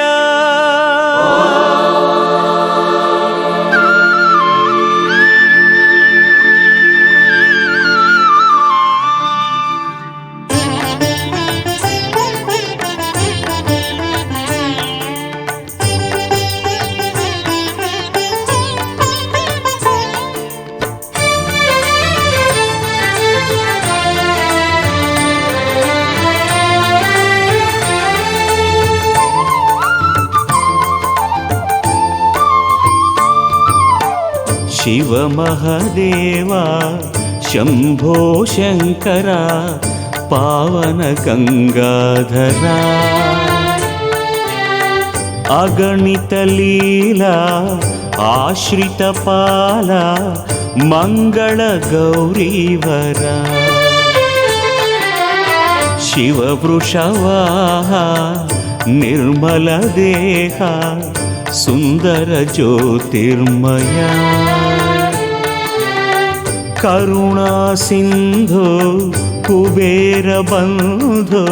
शिव महदेवा शंभो शंकरा पावन गंगाधरा अगणित लीला आश्रित पाला मंगल गौरीवरा शिव वृषवाहा निर्मल देहा सुंदर ज्योतिर्मया करुणा सिंधु कुबेर बंधु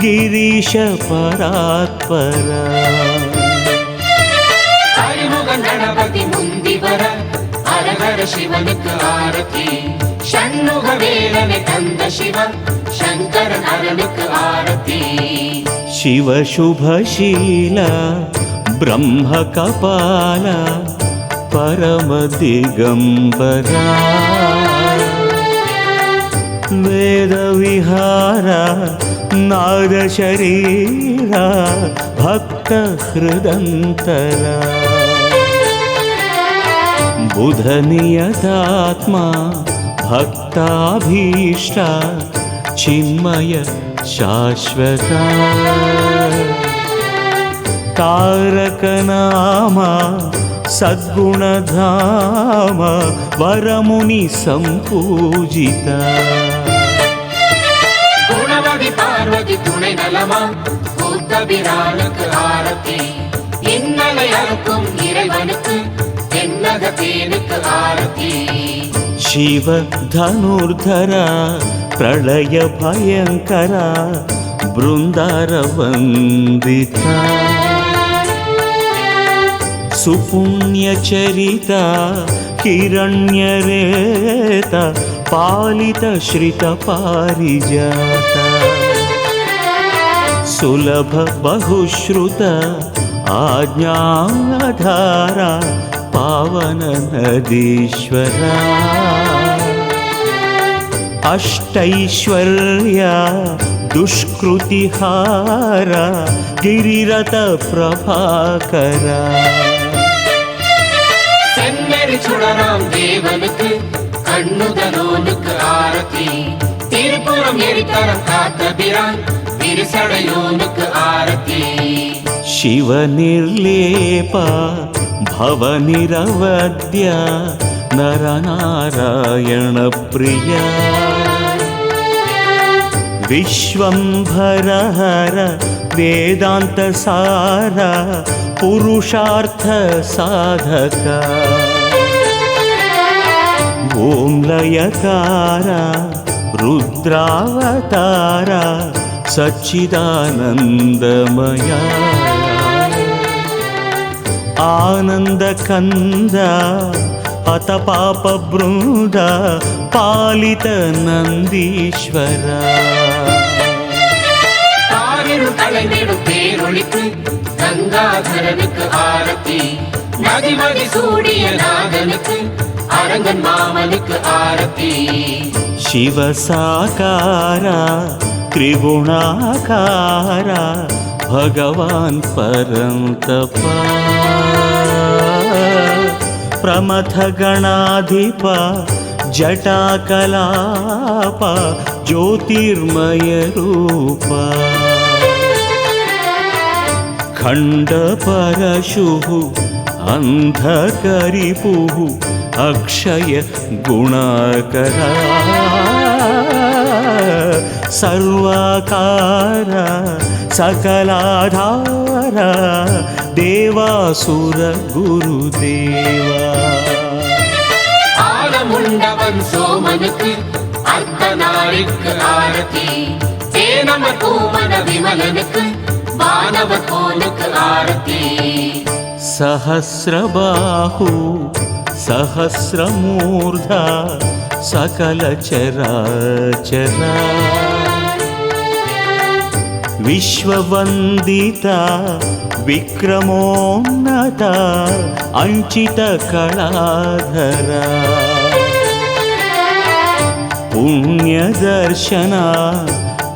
गिरीश परात्परा
அறிமுகன் கணபதி முந்திவர அரகர சிவனுக்கு ஆரத்தி ஷண்முக வேலனை தந்த சிவன் சங்கரன் அரனுக்கு ஆரத்தி
शिव शुभशीला ब्रह्म कपाला परम दिगंबरा वेद विहारा नाद शरीरा भक्त हृदंतरा बुध नियतात्मा भक्ताभीष्टा चिन्मय शाश्वता तारक नामा सद्गुणधाम वरमुनि संपूजिता
குணவதி பார்வதி துணை நலமா கூத்தபிரானுக்கு ஆரத்தி இன்னலை அறுக்கும் இறைவனுக்கு தென்னக தேனுக்கு ஆரத்தி
शिव धनुर्धरा प्रलय भयंकरा बृंदार वंदिता सुपुण्यचरिता हिरण्यरेता पालित श्रित पारिजाता सुलभ बहुश्रुत आज्ञाधारा पावन नदीश्वरा अष्टैश्वर्या दुष्कृतिहारा गिरिरथ प्रभाकरा
செம்மறி சுடராம் தேவனுக்கு கண்ணுதலோனுக்கு ஆரத்தி திருப்புறம் எரித்தரம் காத்த பிரான் விரிசடையோனுக்கு ஆரத்தி
शिव निर्लेपा भव निरवद्या नर नारायण प्रिया विश्वंभर हर वेदांत सारा पुरुषार्थ साधका ओम लयकारा रुद्रावतारा सच्चिदानंदमया आनंद कंदा अत पाप बृंद पालित नंदीश्वरा
ஆறிருள் களைந்திடும் பேரொளிக்கு கங்காதரனுக்கு ஆரத்தி நதிமதி சூடிய நாதனுக்கு அரங்கன் மாமனுக்கு ஆரத்தி
शिव साकारा त्रिगुणाकारा भगवान परंतपा प्रमथ गणाधिप जटाकलाप ज्योतिर्मय रूपा खंड परशुः अंधकरिपुः अक्षय गुणाकरा सर्वाकारा सकलाधारा देवासुर गुरुदेवा
ஆலமுண்டவன் சோமனுக்கு அர்த்தநாரிக்கு ஆரத்தி தேனம பூமன விமலனுக்கு வானவர் கோனுக்கு ஆரத்தி
सहस्रबाहु सहस्रमूर्धा सकलचराचरा विश्ववन्दिता विक्रमोन्नता अंचितकलाधरा पुण्यदर्शना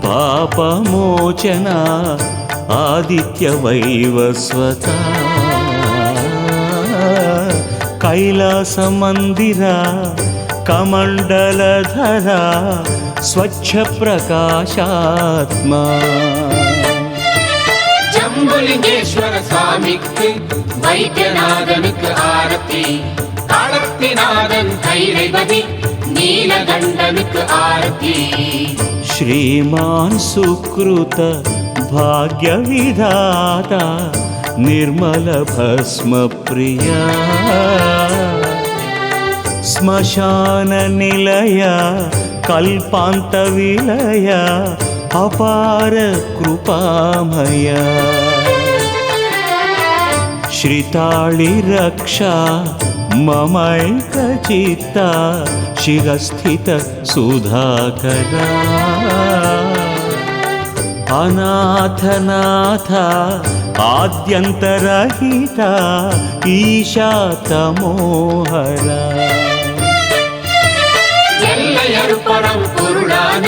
पापमोचना आदित्यवैवस्वता कैलासमन्दिरा कमण्डलधरा स्वच्छप्रकाशात्मा
ஜம்புலிங்கேஸ்வர சுவாமிக்கு வைத்தியநாதனுக்கு ஆரத்தி காலத்திநாதன் கைலைவதி நீலகண்டனுக்கு ஆரத்தி
श्रीमान् सुकृत भाग्यविधाता निर्मलभस्मप्रिया श्मशाननिलया कल्पान्तविलया अपार कृपामया श्रिताळिरक्षा ममैकचित्ता शिरस्थित सुधाकरा अनाथनाथा आद्यन्तरहिता ईशा तमोहरा
எல்லையறுபரம் பொருளான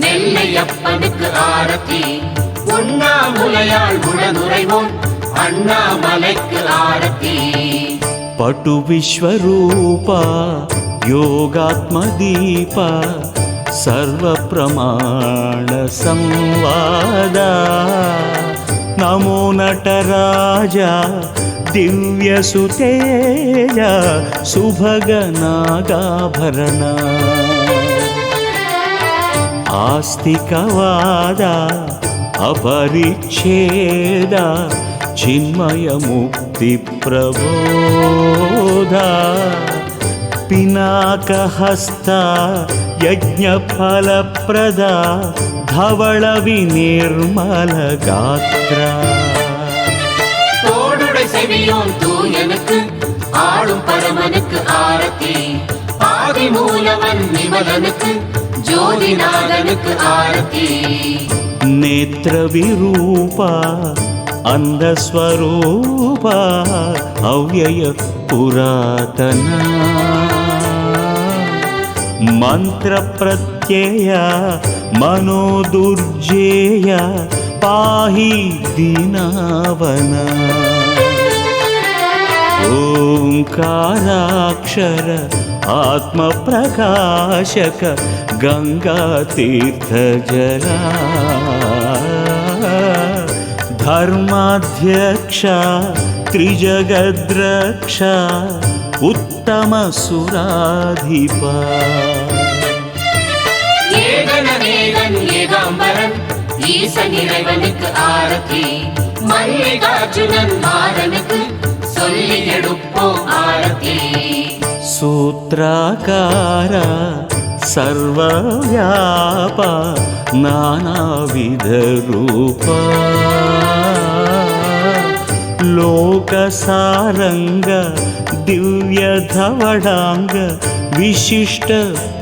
நெல்லையப்பனுக்கு ஆரத்தி உண்ணாமுலையாள் உடனுறைவோன் அண்ணாமலைக்கு ஆரத்தி
पटु विश्वरूपा योगात्मदीपा सर्वप्रमाण संवादा नमो नटराजा दिव्यसुतेजा सुभगनागाभरणा आस्तिकवादा अपरिच्छेदा चिन्मयमुक्तिप्रबोधा पिनाकहस्ता यज्ञफलप्रदा धवलविनिर्मलगात्रा
தோடுடை செவியோன் தூயனுக்கு ஆளும் பரமனுக்கு ஆரத்தி ஆதிமூலவன் விமலனுக்கு ஜோதிநாதனுக்கு ஆரத்தி
नेत्रविरूपा अंधस्वरूपा अव्यय पुरातना मंत्रप्रत्यया मनोदुर्जेया पाहि दीनावना ओंकाराक्षर आत्मप्रकाशक गंगातीर्थजला धर्माध्यक्षा त्रिजगद्रक्षा उत्तमसुराधिपा
ஏகனநேகன் ஏகாம்பரன் ஈசன் இறைவனுக்கு ஆரத்தி மல்லிகார்ஜுனன் மாறனுக்கு சொல்லி எடுப்போம் ஆரத்தி
सूत्राकारा सर्वव्यापा नानाविधरूपा लोकसारंग दिव्यधवडांग विशिष्ट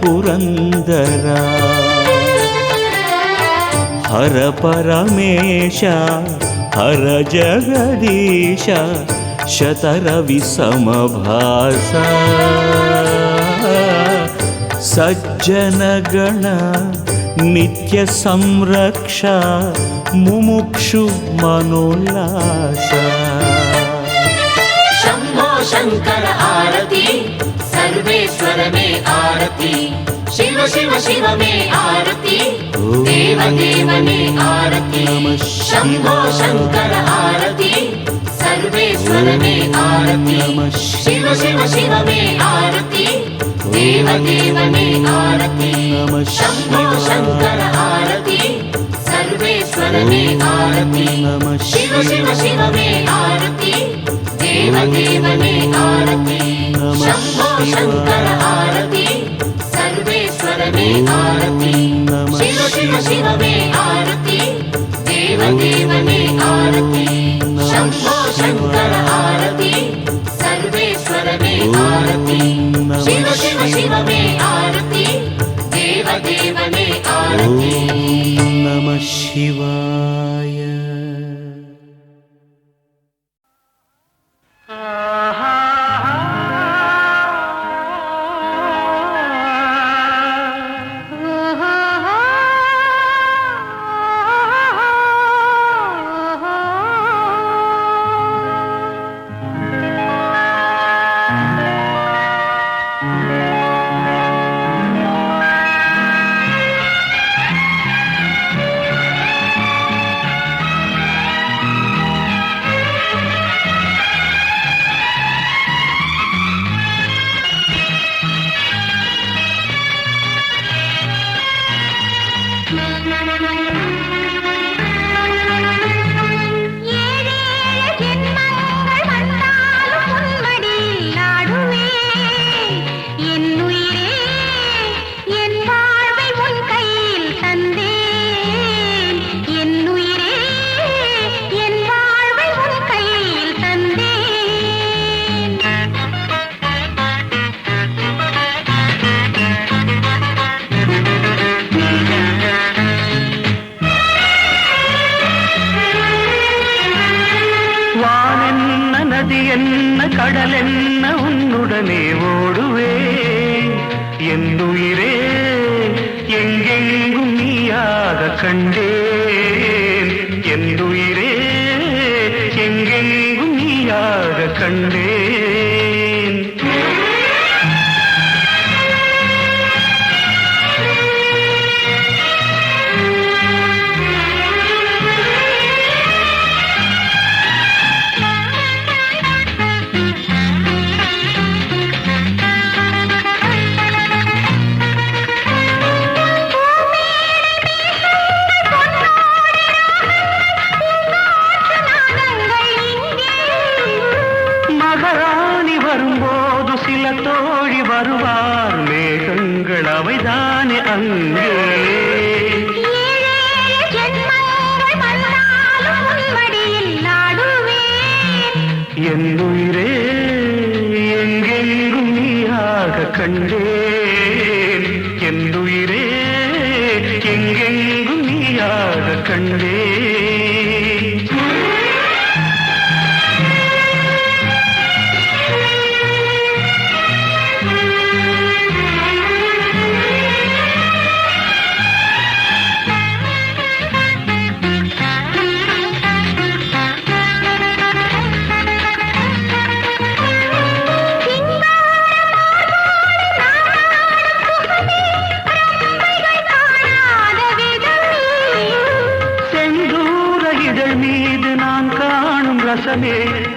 पुरंदरा हर परमेशा हर जगदीश शतरवि समभासा सज्जनगण नित्य संरक्षा मुमुक्षु मनोल्लासा
शंभो शंकर आरती सर्वेश्वरने आरती शिव शिव शिव में आरती देव देवने आरती शंभो शंकर आरती सर्वेश्वरने आरती शिव शिव शिव में आरती देव देवने आरती शंभो शंकर आरती सर्वेश्वरने आरती शिव शिव शिव में आरती देव देवने आरती शंभो शंकर आरती सर्वेश्वरने आरती शिव शिव शिव में आरती देव देवदेवने आरती शम्भो शङ्कर आरती सर्वेश्वर मे आरती शिव शिव शिव मे आरती देवदेवने आरती
नमः शिवाय
கடலென்ன உன்னுடனே ஓடுவே என்னுயிரே எங்கெங்கும் நீயாக கண்டேன் என்னுயிரே எங்கெங்கும் நீயாக கண்டேன் தோழி வருவார் மேகங்கள் அவைதானே அங்கே என்னுயிரே எங்கெங்கும் நீயாக கண்டேன் என்னுயிரே எங்கெங்கும் நீயாக கண்டேன்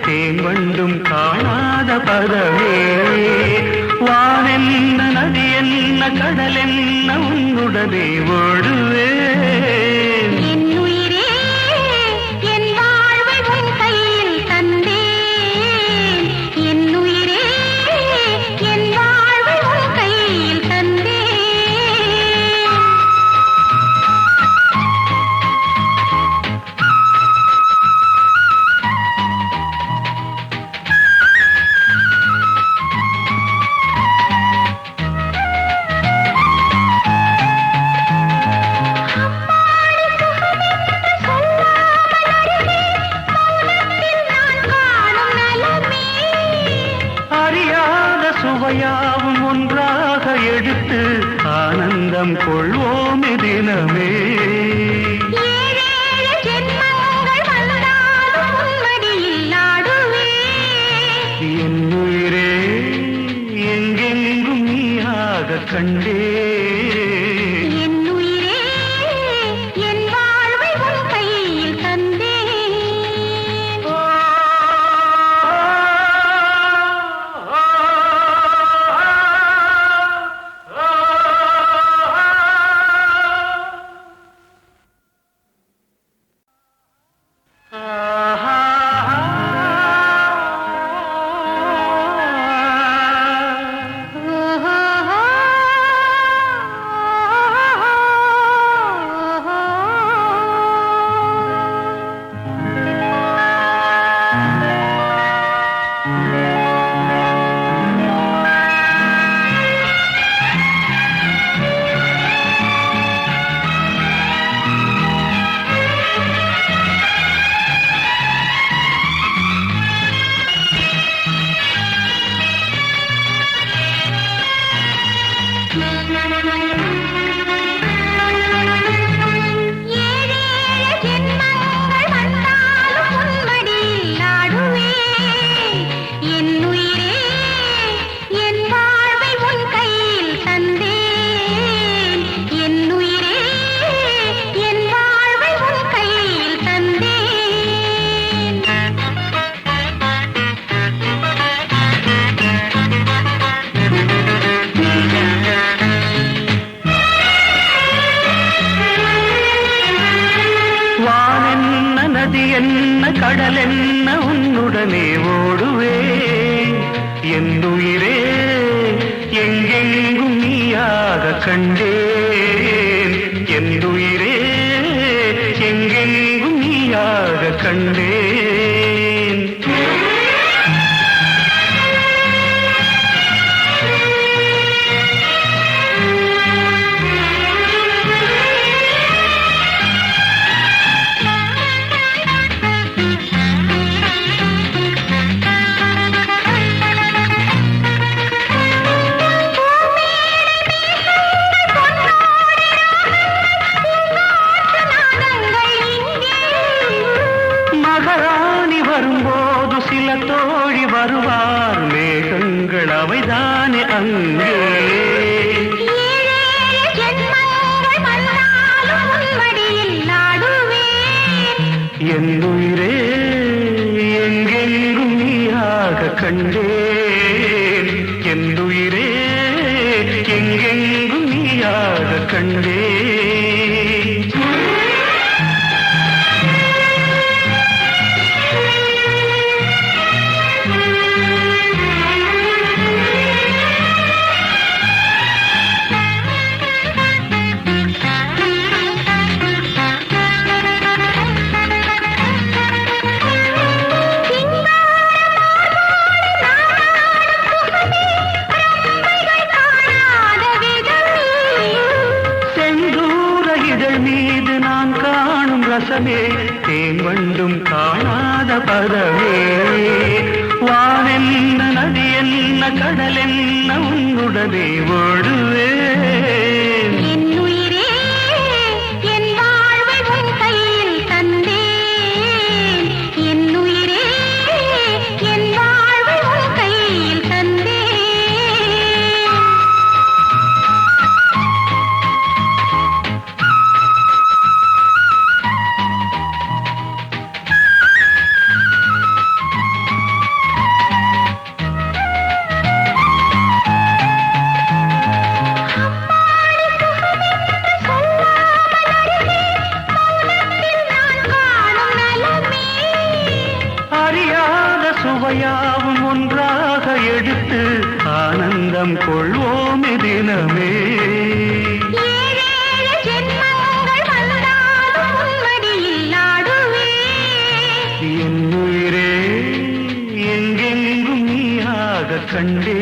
தேன் வண்டும் காணாத பதமே வானென்ன நதி என்ன கடல் என்ன உன்னுடனே ஓடுவே சுவையாவும் ஒன்றாக எடுத்து ஆனந்தம் கொள்வோம் தினமே என்னுயிரே எங்கெங்கும் நீயாக கண்டே நதி என்ன கடல் என்ன உன்னுடனே ஓடுவேன் என் உயிரே எங்கெங்கும் நீயாக கண்டேன் என் உயிரே எங்கெங்கும் நீயாக கண்டேன் மகாராணி வரும்போது சில தோழி வருவார் மேகங்கள் அவைதானே அங்கே என் உயிரே எங்கெங்கும் நீயாக கண்டேன் என் உயிரே எங்கெங்கும் நீயாக கண்டேன் மீது நான் காணும் ரசமே தேன் வண்டும் காணாத பதமே வானென்ன நதி என்ன கடல் என்ன உன்னுடனே ஓடுவேன்
என் உயிரே என் வாழ்வை உன் கையில் தந்தேன் என் உயிரே என் வாழ்வை உன் கையில் தந்தேன்
அறியாத சுவையாவும் ஒன்றாக எடுத்து ஆனந்தம் கொள்வோமே தினமே என் உயிரே எங்கெங்கும் நீயாக கண்டே